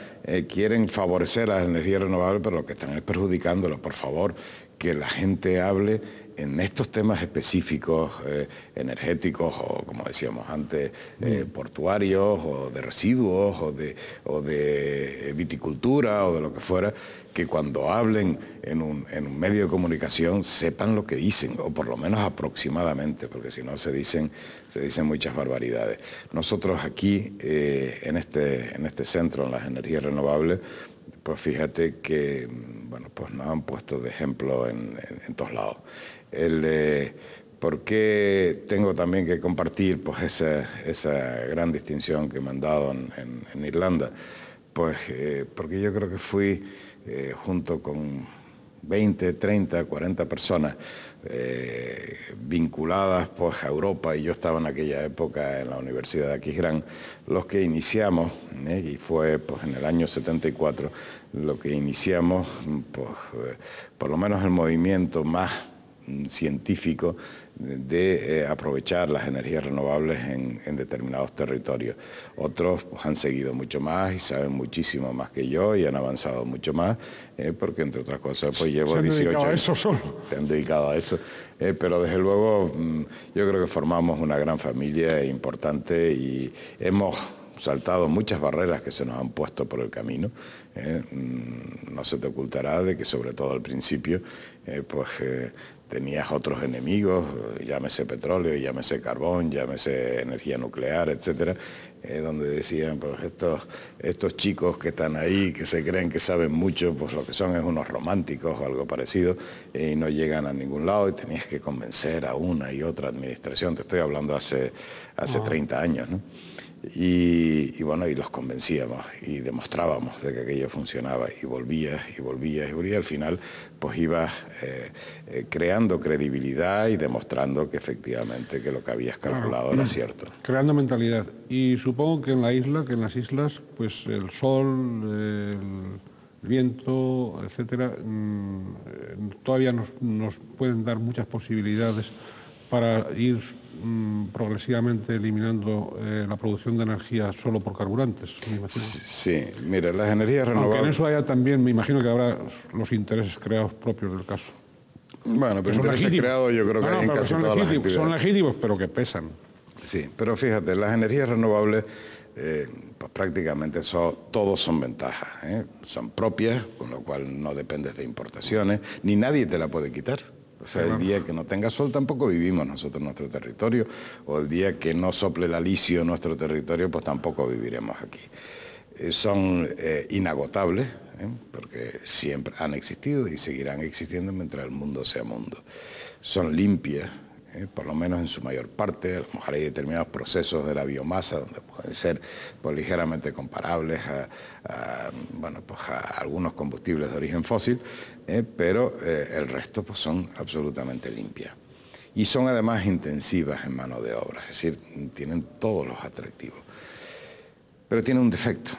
S2: quieren favorecer las energías renovables, pero lo que están es perjudicándolos. Por favor, que la gente hable en estos temas específicos, energéticos, o como decíamos antes, portuarios, o de residuos, o de viticultura, o de lo que fuera, que cuando hablen en un medio de comunicación sepan lo que dicen, o por lo menos aproximadamente, porque si no se dicen muchas barbaridades. Nosotros aquí, en este centro, en las energías renovables, pues fíjate que, bueno, pues nos han puesto de ejemplo en todos lados. ¿Por qué tengo también que compartir pues esa gran distinción que me han dado en Irlanda? Pues porque yo creo que fui junto con 20, 30, 40 personas vinculadas pues, a Europa, y yo estaba en aquella época en la Universidad de Aquisgrán, los que iniciamos, y fue pues, en el año 74, lo que iniciamos, pues, por lo menos el movimiento más científico de aprovechar las energías renovables en determinados territorios. Otros pues, han seguido mucho más y saben muchísimo más que yo y han avanzado mucho más, porque entre otras cosas pues llevo 18 años. Se han dedicado a eso. Pero desde luego yo creo que formamos una gran familia importante y hemos saltado muchas barreras que se nos han puesto por el camino. No se te ocultará de que sobre todo al principio tenías otros enemigos, llámese petróleo, llámese carbón, llámese energía nuclear, etcétera, donde decían, pues estos chicos que están ahí, que se creen que saben mucho, pues lo que son es unos románticos o algo parecido, y no llegan a ningún lado, y tenías que convencer a una y otra administración. Te estoy hablando hace 30 años, ¿no? Y bueno, y los convencíamos y demostrábamos de que aquello funcionaba, y volvías, al final pues ibas creando credibilidad y demostrando que efectivamente que lo que habías calculado era cierto.
S1: Creando mentalidad. Y supongo que en las islas, pues el sol, el viento, etcétera, todavía nos pueden dar muchas posibilidades para ir progresivamente eliminando la producción de energía solo por carburantes, me imagino.
S2: Sí, mira, las energías renovables...
S1: Aunque en eso haya también, me imagino que habrá los intereses creados propios del caso.
S2: Bueno, pero intereses creados yo creo que hay en casi todas las actividades.
S1: Son legítimos, pero que pesan.
S2: Sí, pero fíjate, las energías renovables pues prácticamente todos son ventajas, son propias, con lo cual no dependes de importaciones, ni nadie te la puede quitar. O sea, el día que no tenga sol tampoco vivimos nosotros en nuestro territorio, o el día que no sople el alisio en nuestro territorio, pues tampoco viviremos aquí. Son inagotables, porque siempre han existido y seguirán existiendo mientras el mundo sea mundo. Son limpias, por lo menos en su mayor parte. A lo mejor hay determinados procesos de la biomasa donde pueden ser pues, ligeramente comparables bueno, pues, a algunos combustibles de origen fósil, pero el resto pues, son absolutamente limpias. Y son además intensivas en mano de obra, es decir, tienen todos los atractivos. Pero tienen un defecto,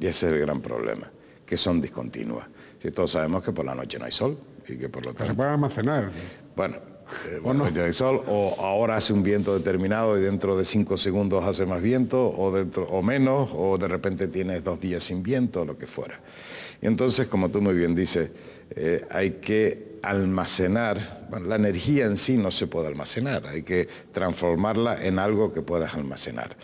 S2: y ese es el gran problema, que son discontinuas. Si todos sabemos que por la noche no hay sol y que por lo tanto...
S1: Se puede almacenar.
S2: Bueno, por la noche no hay sol, o ahora hace un viento determinado y dentro de 5 segundos hace más viento, o menos, o de repente tienes 2 días sin viento, o lo que fuera. Y entonces, como tú muy bien dices, hay que almacenar, bueno, la energía en sí no se puede almacenar, hay que transformarla en algo que puedas almacenar.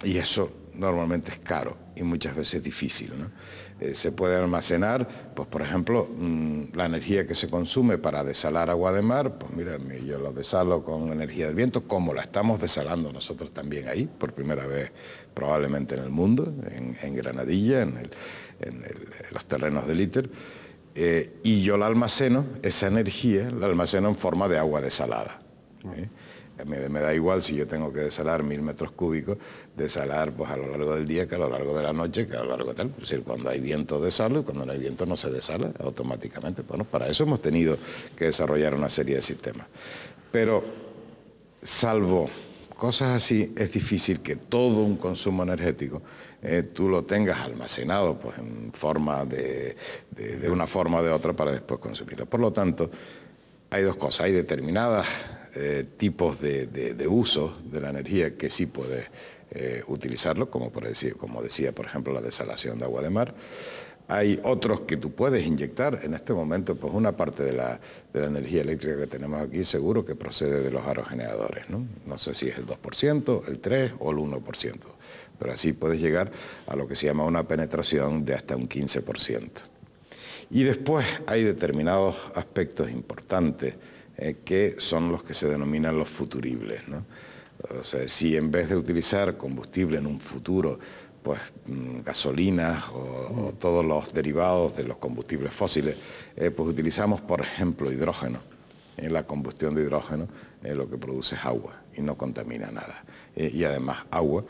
S2: Y eso normalmente es caro y muchas veces difícil, ¿no? Se puede almacenar, pues por ejemplo, la energía que se consume para desalar agua de mar, pues mira, yo lo desalo con energía del viento, como la estamos desalando nosotros también ahí, por primera vez probablemente en el mundo, en Granadilla, en los terrenos del ITER, y yo la almaceno, esa energía la almaceno en forma de agua desalada. Me da igual si yo tengo que desalar 1000 metros cúbicos, desalar pues, a lo largo del día que a lo largo de la noche, que a lo largo de tal. Es decir, cuando hay viento desalo y cuando no hay viento no se desala automáticamente. Bueno, para eso hemos tenido que desarrollar una serie de sistemas. Pero, salvo cosas así, es difícil que todo un consumo energético tú lo tengas almacenado pues, en forma de una forma o de otra para después consumirlo. Por lo tanto, hay dos cosas. Hay determinadas tipos de uso de la energía que sí puedes utilizarlo, como decía, por ejemplo, la desalación de agua de mar. Hay otros que tú puedes inyectar. En este momento, pues una parte de la energía eléctrica que tenemos aquí seguro que procede de los aerogeneradores, ¿no? No sé si es el 2%, el 3% o el 1%, pero así puedes llegar a lo que se llama una penetración de hasta un 15%. Y después hay determinados aspectos importantes que son los que se denominan los futuribles, ¿no? O sea, si en vez de utilizar combustible en un futuro, pues gasolinas o todos los derivados de los combustibles fósiles, pues utilizamos, por ejemplo, hidrógeno. La combustión de hidrógeno lo que produce es agua y no contamina nada. Y además agua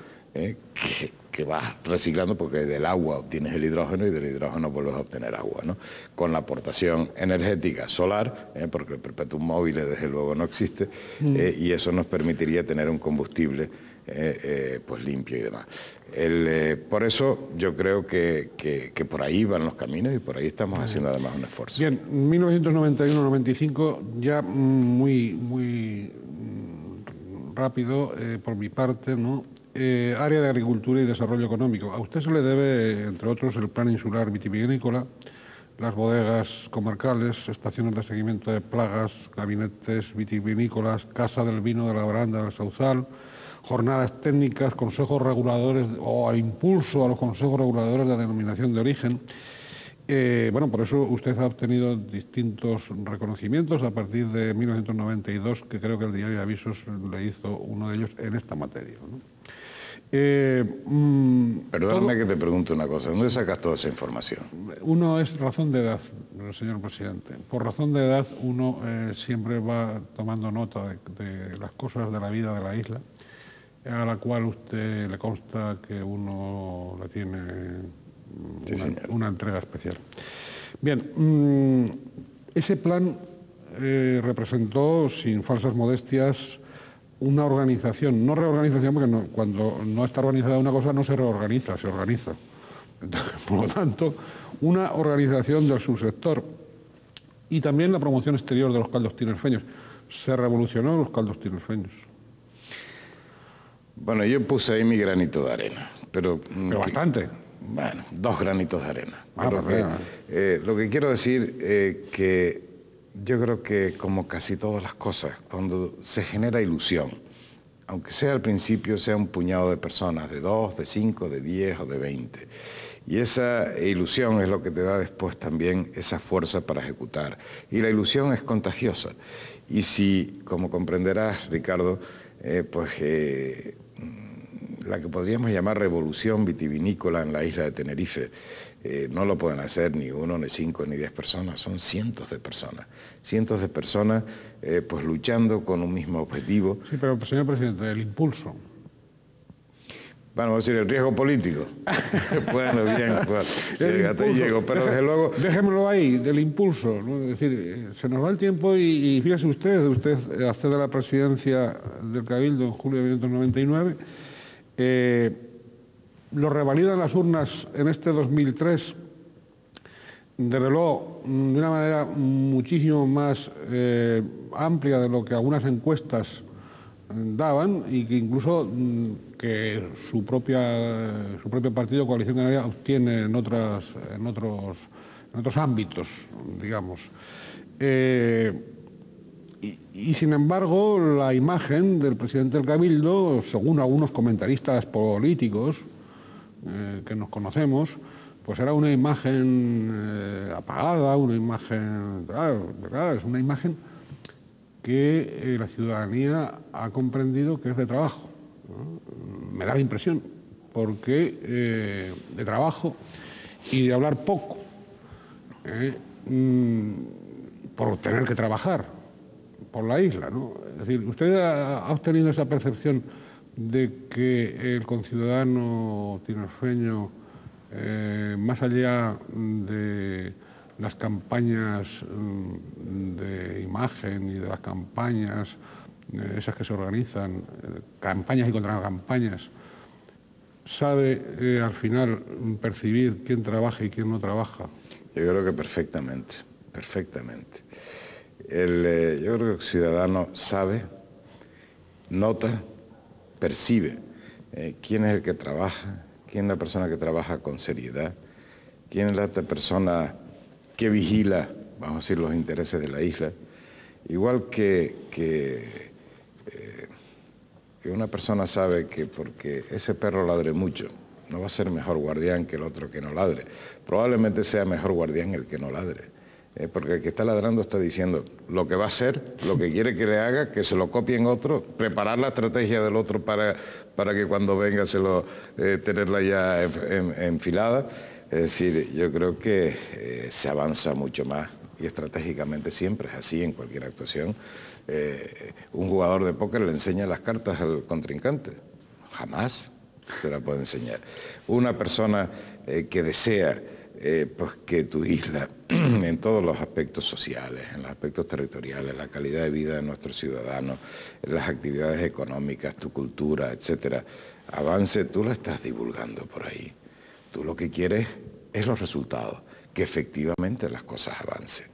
S2: que vas reciclando porque del agua obtienes el hidrógeno y del hidrógeno vuelves a obtener agua, ¿no? Con la aportación energética solar, porque el perpetuum mobile desde luego no existe, y eso nos permitiría tener un combustible pues limpio y demás. Por eso yo creo que por ahí van los caminos y por ahí estamos haciendo además un esfuerzo.
S1: Bien, 1991-95 ya muy rápido por mi parte, ¿no? Área de Agricultura y Desarrollo Económico. A usted se le debe, entre otros, el Plan Insular Vitivinícola, las bodegas comarcales, estaciones de seguimiento de plagas, gabinetes vitivinícolas, Casa del Vino de la Baranda del Sauzal, jornadas técnicas, consejos reguladores o al impulso a los consejos reguladores de denominación de origen. Bueno, por eso usted ha obtenido distintos reconocimientos a partir de 1992, que creo que el diario de Avisos le hizo uno de ellos en esta materia, ¿no?
S2: Perdóname que te pregunte una cosa, ¿dónde sacas toda esa información?
S1: Uno es razón de edad, señor presidente. Por razón de edad uno siempre va tomando nota de las cosas de la vida de la isla, a la cual usted le consta que uno le tiene una entrega especial. Bien, ese plan representó, sin falsas modestias, una organización, no reorganización, porque cuando no está organizada una cosa no se reorganiza, se organiza. Entonces, por lo tanto, una organización del subsector y también la promoción exterior de los caldos tinerfeños. Se revolucionó los caldos tinerfeños.
S2: Bueno, yo puse ahí mi granito de arena, pero
S1: bastante.
S2: Bueno, 2 granitos de arena. Lo que quiero decir que yo creo que como casi todas las cosas, cuando se genera ilusión, aunque sea al principio, sea un puñado de personas, de 2, de 5, de 10 o de 20, y esa ilusión es lo que te da después también esa fuerza para ejecutar. Y la ilusión es contagiosa. Y si, como comprenderás, Ricardo, la que podríamos llamar revolución vitivinícola en la isla de Tenerife, no lo pueden hacer ni 1, ni 5, ni 10 personas, son cientos de personas pues luchando con un mismo objetivo.
S1: Sí, pero señor presidente, el impulso.
S2: Vamos a decir, el riesgo político. Bueno, bien, pues, hasta ahí llego, pero desde luego...
S1: Déjemelo ahí, del impulso, ¿no? Es decir, se nos va el tiempo y fíjese usted accede a la presidencia del Cabildo en julio de 1999, lo revalidan las urnas en este 2003, reveló de una manera muchísimo más amplia de lo que algunas encuestas daban y que incluso que su propio partido, Coalición Canaria, obtiene en otros ámbitos, digamos. Y sin embargo, la imagen del presidente del Cabildo, según algunos comentaristas políticos que nos conocemos, pues era una imagen apagada, una imagen... Claro, es una imagen que la ciudadanía ha comprendido que es de trabajo, ¿no? Me da la impresión, porque de trabajo y de hablar poco, por tener que trabajar por la isla, ¿no? Es decir, ¿usted ha obtenido esa percepción de que el conciudadano tinerfeño, más allá de las campañas de imagen y de las campañas esas que se organizan, campañas y contracampañas, sabe al final percibir quién trabaja y quién no trabaja?
S2: Yo creo que perfectamente, perfectamente. Yo creo que el ciudadano sabe, nota, percibe quién es el que trabaja, quién es la persona que trabaja con seriedad, quién es la persona que vigila, vamos a decir, los intereses de la isla. Igual que una persona sabe que porque ese perro ladre mucho, no va a ser mejor guardián que el otro que no ladre. Probablemente sea mejor guardián el que no ladre. Porque el que está ladrando está diciendo lo que va a hacer, lo que quiere que le haga, que se lo copien otro, preparar la estrategia del otro para que cuando venga tenerla ya enfilada. Es decir, yo creo que se avanza mucho más y estratégicamente siempre es así en cualquier actuación. Un jugador de póker le enseña las cartas al contrincante, jamás se la puede enseñar. Una persona que desea pues que tu isla, en todos los aspectos sociales, en los aspectos territoriales, la calidad de vida de nuestros ciudadanos, las actividades económicas, tu cultura, etcétera, avance, tú la estás divulgando por ahí. Tú lo que quieres es los resultados, que efectivamente las cosas avancen.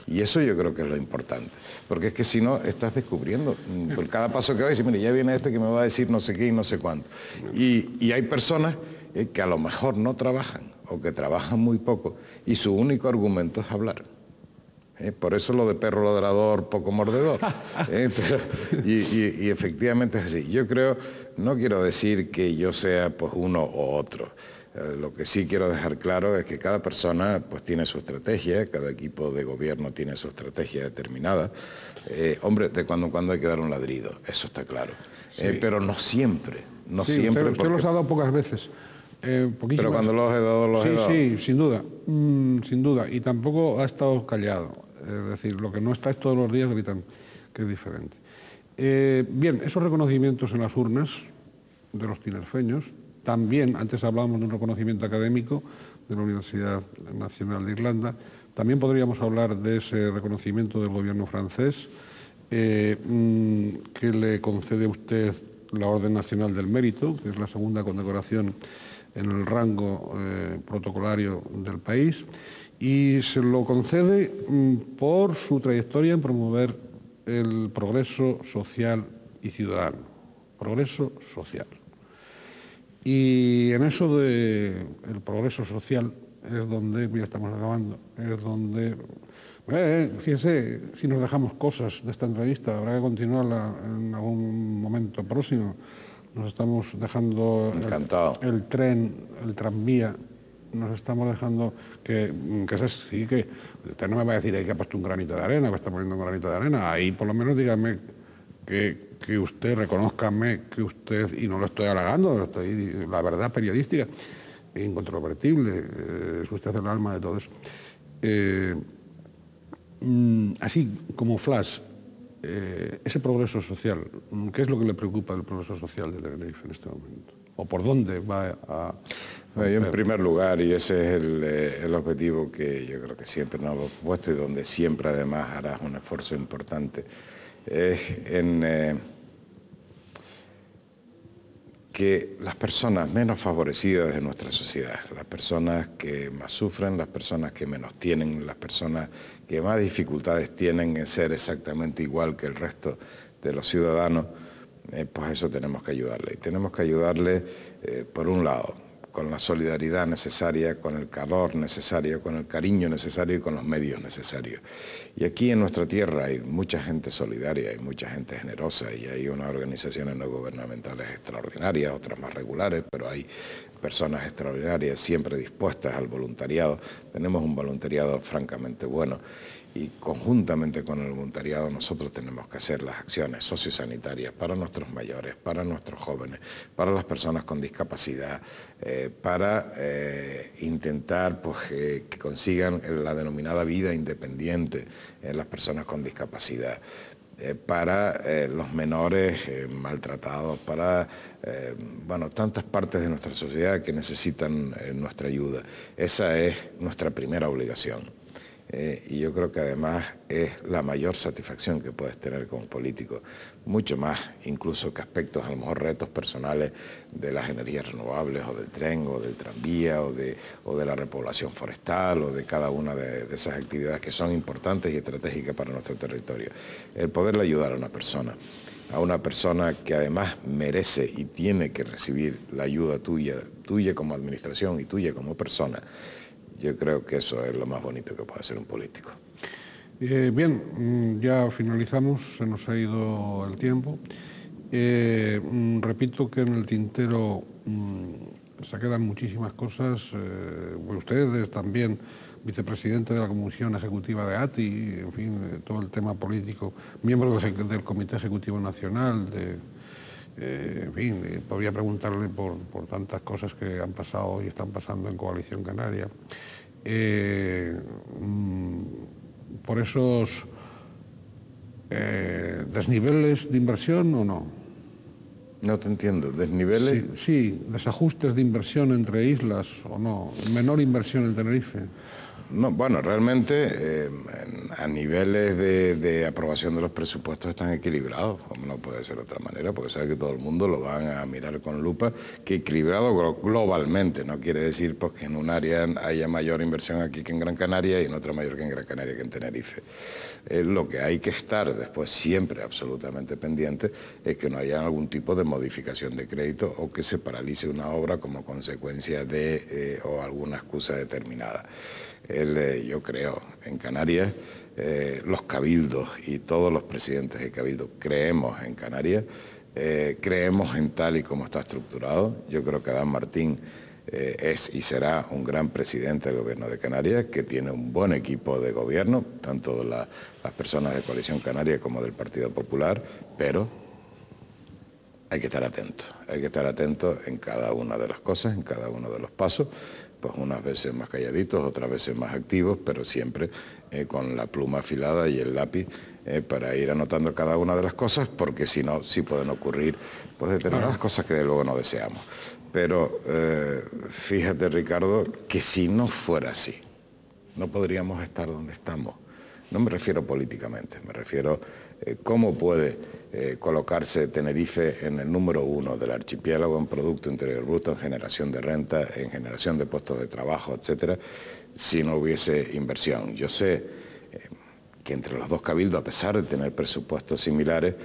S2: Y eso yo creo que es lo importante, porque es que si no, estás descubriendo, por cada paso que vas, mire, ya viene este que me va a decir no sé qué y no sé cuánto. Y hay personas que a lo mejor no trabajan, o que trabajan muy poco, y su único argumento es hablar. Por eso lo de perro ladrador, poco mordedor. Y efectivamente es así. Yo creo, no quiero decir que yo sea pues uno o otro. Lo que sí quiero dejar claro es que cada persona pues tiene su estrategia, cada equipo de gobierno tiene su estrategia determinada. Hombre, de cuando en cuando hay que dar un ladrido, eso está claro. Sí. Pero no siempre, no
S1: sí,
S2: siempre.
S1: Usted los ha dado pocas veces.
S2: Pero cuando los he dado, los he dado.
S1: Sí, sin duda, sin duda. Y tampoco ha estado callado. Es decir, lo que no está es todos los días gritando, que es diferente. Bien, esos reconocimientos en las urnas de los tinerfeños, también, antes hablábamos de un reconocimiento académico de la Universidad Nacional de Irlanda, también podríamos hablar de ese reconocimiento del gobierno francés, que le concede a usted la Orden Nacional del Mérito, que es la segunda condecoración en el rango protocolario del país, y se lo concede por su trayectoria en promover el progreso social y ciudadano. Progreso social. Y en eso del progreso social es donde, ya estamos acabando, es donde, fíjense, si nos dejamos cosas de esta entrevista, habrá que continuarla en algún momento próximo. Nos estamos dejando el tren, el tranvía, nos estamos dejando que sí, que usted no me va a decir que ha puesto un granito de arena, que está poniendo un granito de arena, ahí por lo menos dígame que usted, reconózcame que usted, y no lo estoy halagando, la verdad periodística, incontrovertible, es usted el alma de todo eso. Así como flash, ese progreso social, ¿qué es lo que le preocupa del progreso social de Tenerife en este momento? ¿O por dónde va a...?
S2: En primer lugar, y ese es el objetivo que yo creo que siempre nos hemos puesto y donde siempre además harás un esfuerzo importante, es en que las personas menos favorecidas de nuestra sociedad, las personas que más sufren, las personas que menos tienen, las personas que más dificultades tienen en ser exactamente igual que el resto de los ciudadanos, pues eso tenemos que ayudarle. Y tenemos que ayudarle, por un lado, con la solidaridad necesaria, con el calor necesario, con el cariño necesario y con los medios necesarios. Y aquí en nuestra tierra hay mucha gente solidaria, hay mucha gente generosa y hay unas organizaciones no gubernamentales extraordinarias, otras más regulares, pero hay personas extraordinarias siempre dispuestas al voluntariado. Tenemos un voluntariado francamente bueno. Y conjuntamente con el voluntariado nosotros tenemos que hacer las acciones sociosanitarias para nuestros mayores, para nuestros jóvenes, para las personas con discapacidad, para intentar pues, que consigan la denominada vida independiente las personas con discapacidad, para los menores maltratados, para bueno, tantas partes de nuestra sociedad que necesitan nuestra ayuda. Esa es nuestra primera obligación. Y yo creo que además es la mayor satisfacción que puedes tener como político, mucho más incluso que aspectos, a lo mejor retos personales de las energías renovables o del tren o del tranvía o de la repoblación forestal o de cada una de esas actividades que son importantes y estratégicas para nuestro territorio. El poderle ayudar a una persona que además merece y tiene que recibir la ayuda tuya como administración y tuya como persona. Yo creo que eso es lo más bonito que puede hacer un político.
S1: Bien, ya finalizamos, se nos ha ido el tiempo. Repito que en el tintero se quedan muchísimas cosas. Ustedes también, vicepresidente de la Comisión Ejecutiva de ATI, en fin, todo el tema político, miembro del Comité Ejecutivo Nacional, en fin, podría preguntarle por tantas cosas que han pasado y están pasando en Coalición Canaria. Por esos desniveles de inversión o no.
S2: No te entiendo, ¿desniveles?
S1: Sí, desajustes de inversión entre islas o no, menor inversión en Tenerife.
S2: No, bueno, realmente a niveles de aprobación de los presupuestos están equilibrados, como no puede ser de otra manera, porque sabe que todo el mundo lo van a mirar con lupa, que equilibrado globalmente, no quiere decir pues, que en un área haya mayor inversión aquí que en Gran Canaria y en otra mayor que en Gran Canaria que en Tenerife. Lo que hay que estar después siempre absolutamente pendiente es que no haya algún tipo de modificación de crédito o que se paralice una obra como consecuencia de o alguna excusa determinada. Yo creo, en Canarias, los cabildos y todos los presidentes de cabildo creemos en Canarias, creemos en tal y como está estructurado. Yo creo que Adán Martín es y será un gran presidente del Gobierno de Canarias, que tiene un buen equipo de gobierno, tanto las personas de Coalición Canaria como del Partido Popular, pero hay que estar atentos en cada una de las cosas, en cada uno de los pasos, pues unas veces más calladitos, otras veces más activos, pero siempre con la pluma afilada y el lápiz para ir anotando cada una de las cosas, porque si no, sí pueden ocurrir pues, determinadas cosas que de luego no deseamos. Pero fíjate, Ricardo, que si no fuera así, no podríamos estar donde estamos. No me refiero políticamente, me refiero cómo puede colocarse Tenerife en el número 1 del archipiélago en Producto Interior Bruto, en generación de renta, en generación de puestos de trabajo, etcétera, si no hubiese inversión. Yo sé que entre los dos cabildos, a pesar de tener presupuestos similares,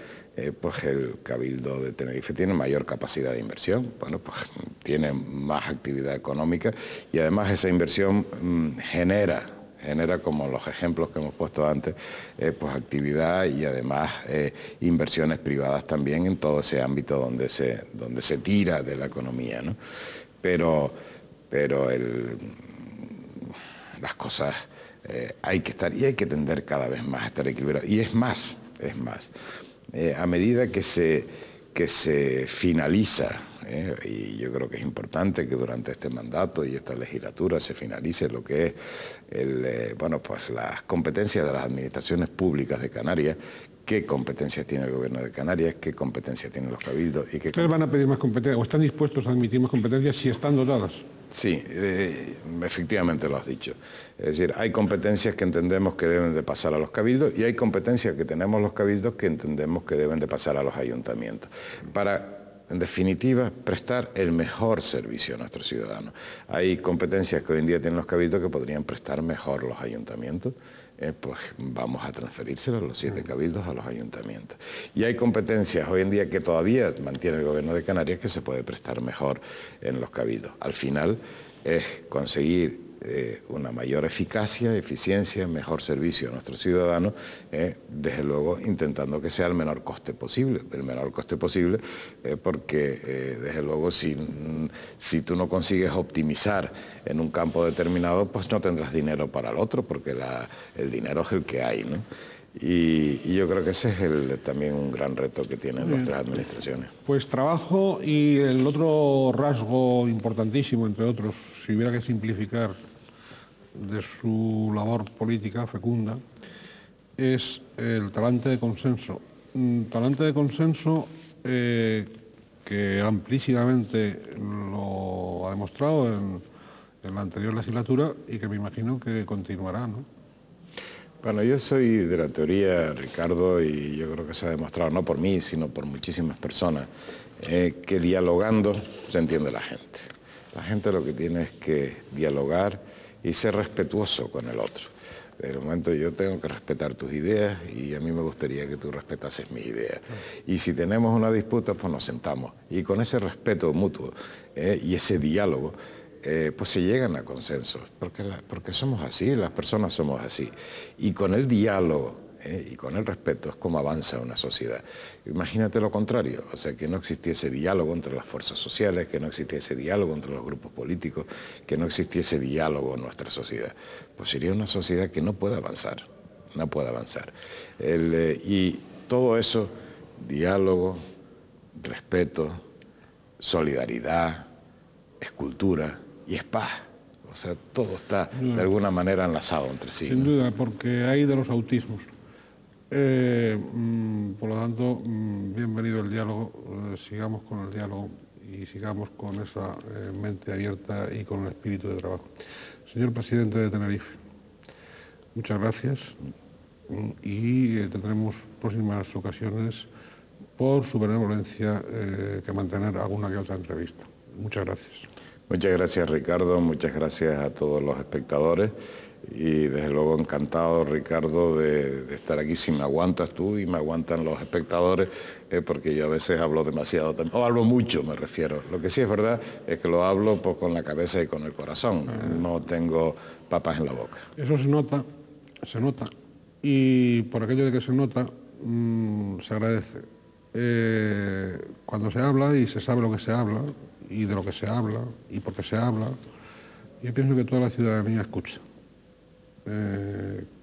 S2: pues el Cabildo de Tenerife tiene mayor capacidad de inversión, bueno, pues tiene más actividad económica y además esa inversión genera como los ejemplos que hemos puesto antes, pues actividad y además inversiones privadas también en todo ese ámbito donde se tira de la economía, ¿no? Pero las cosas hay que estar y hay que tender cada vez más a estar equilibrados. Y es más, a medida que se finaliza Y yo creo que es importante que durante este mandato y esta legislatura se finalice lo que es pues las competencias de las administraciones públicas de Canarias. ¿Qué competencias tiene el Gobierno de Canarias? ¿Qué competencias tienen los cabildos?
S1: ¿Ustedes van a pedir más competencias o están dispuestos a admitir más competencias si están dotadas?
S2: Sí, efectivamente lo has dicho. Es decir, hay competencias que entendemos que deben de pasar a los cabildos y hay competencias que tenemos los cabildos que entendemos que deben de pasar a los ayuntamientos. Para, en definitiva, prestar el mejor servicio a nuestros ciudadanos. Hay competencias que hoy en día tienen los cabildos que podrían prestar mejor los ayuntamientos. Pues vamos a transferírselos los 7 cabildos a los ayuntamientos. Y hay competencias hoy en día que todavía mantiene el Gobierno de Canarias que se puede prestar mejor en los cabildos. Al final es conseguir una mayor eficacia, eficiencia, mejor servicio a nuestros ciudadanos, desde luego intentando que sea el menor coste posible. El menor coste posible porque, desde luego, si tú no consigues optimizar en un campo determinado, pues no tendrás dinero para el otro, porque el dinero es el que hay, ¿no? Y yo creo que ese es también un gran reto que tienen nuestras administraciones.
S1: Pues trabajo, y el otro rasgo importantísimo, entre otros, si hubiera que simplificar, de su labor política fecunda, es el talante de consenso. Talante de consenso que amplísimamente lo ha demostrado en la anterior legislatura y que me imagino que continuará, ¿no?
S2: Bueno, yo soy de la teoría, Ricardo, y yo creo que se ha demostrado, no por mí, sino por muchísimas personas, que dialogando se entiende la gente. La gente lo que tiene es que dialogar y ser respetuoso con el otro. De momento yo tengo que respetar tus ideas y a mí me gustaría que tú respetases mis ideas. Y si tenemos una disputa, pues nos sentamos. Y con ese respeto mutuo y ese diálogo, pues se llegan a consensos, porque somos así, las personas somos así. Y con el diálogo y con el respeto es como avanza una sociedad. Imagínate lo contrario, o sea, que no existiese diálogo entre las fuerzas sociales, que no existiese diálogo entre los grupos políticos, que no existiese diálogo en nuestra sociedad. Pues sería una sociedad que no puede avanzar, no puede avanzar. Y todo eso, diálogo, respeto, solidaridad, escultura y es paz. O sea, todo está de alguna manera enlazado entre sí.
S1: Sin duda, porque hay de los autismos. Por lo tanto, bienvenido el diálogo, sigamos con el diálogo y sigamos con esa mente abierta y con el espíritu de trabajo. Señor presidente de Tenerife, muchas gracias y tendremos próximas ocasiones por su benevolencia que mantener alguna que otra entrevista. Muchas gracias.
S2: Muchas gracias, Ricardo, muchas gracias a todos los espectadores y desde luego encantado, Ricardo, de estar aquí. Si me aguantas tú y me aguantan los espectadores, porque yo a veces hablo demasiado, o hablo mucho, me refiero. Lo que sí es verdad es que lo hablo pues, con la cabeza y con el corazón, no tengo papas en la boca.
S1: Eso se nota, y por aquello de que se nota, se agradece. Cuando se habla y se sabe lo que se habla, y de lo que se habla, y por qué se habla, yo pienso que toda la ciudadanía escucha.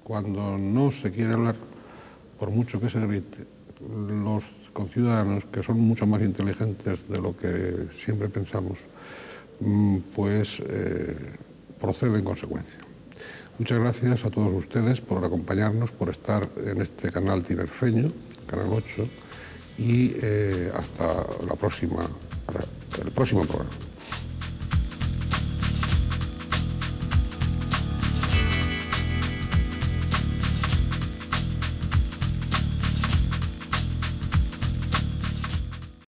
S1: Cuando no se quiere hablar, por mucho que se grite, los conciudadanos, que son mucho más inteligentes de lo que siempre pensamos, pues proceden en consecuencia. Muchas gracias a todos ustedes por acompañarnos, por estar en este canal tinerfeño, Canal 8, y hasta el próximo programa.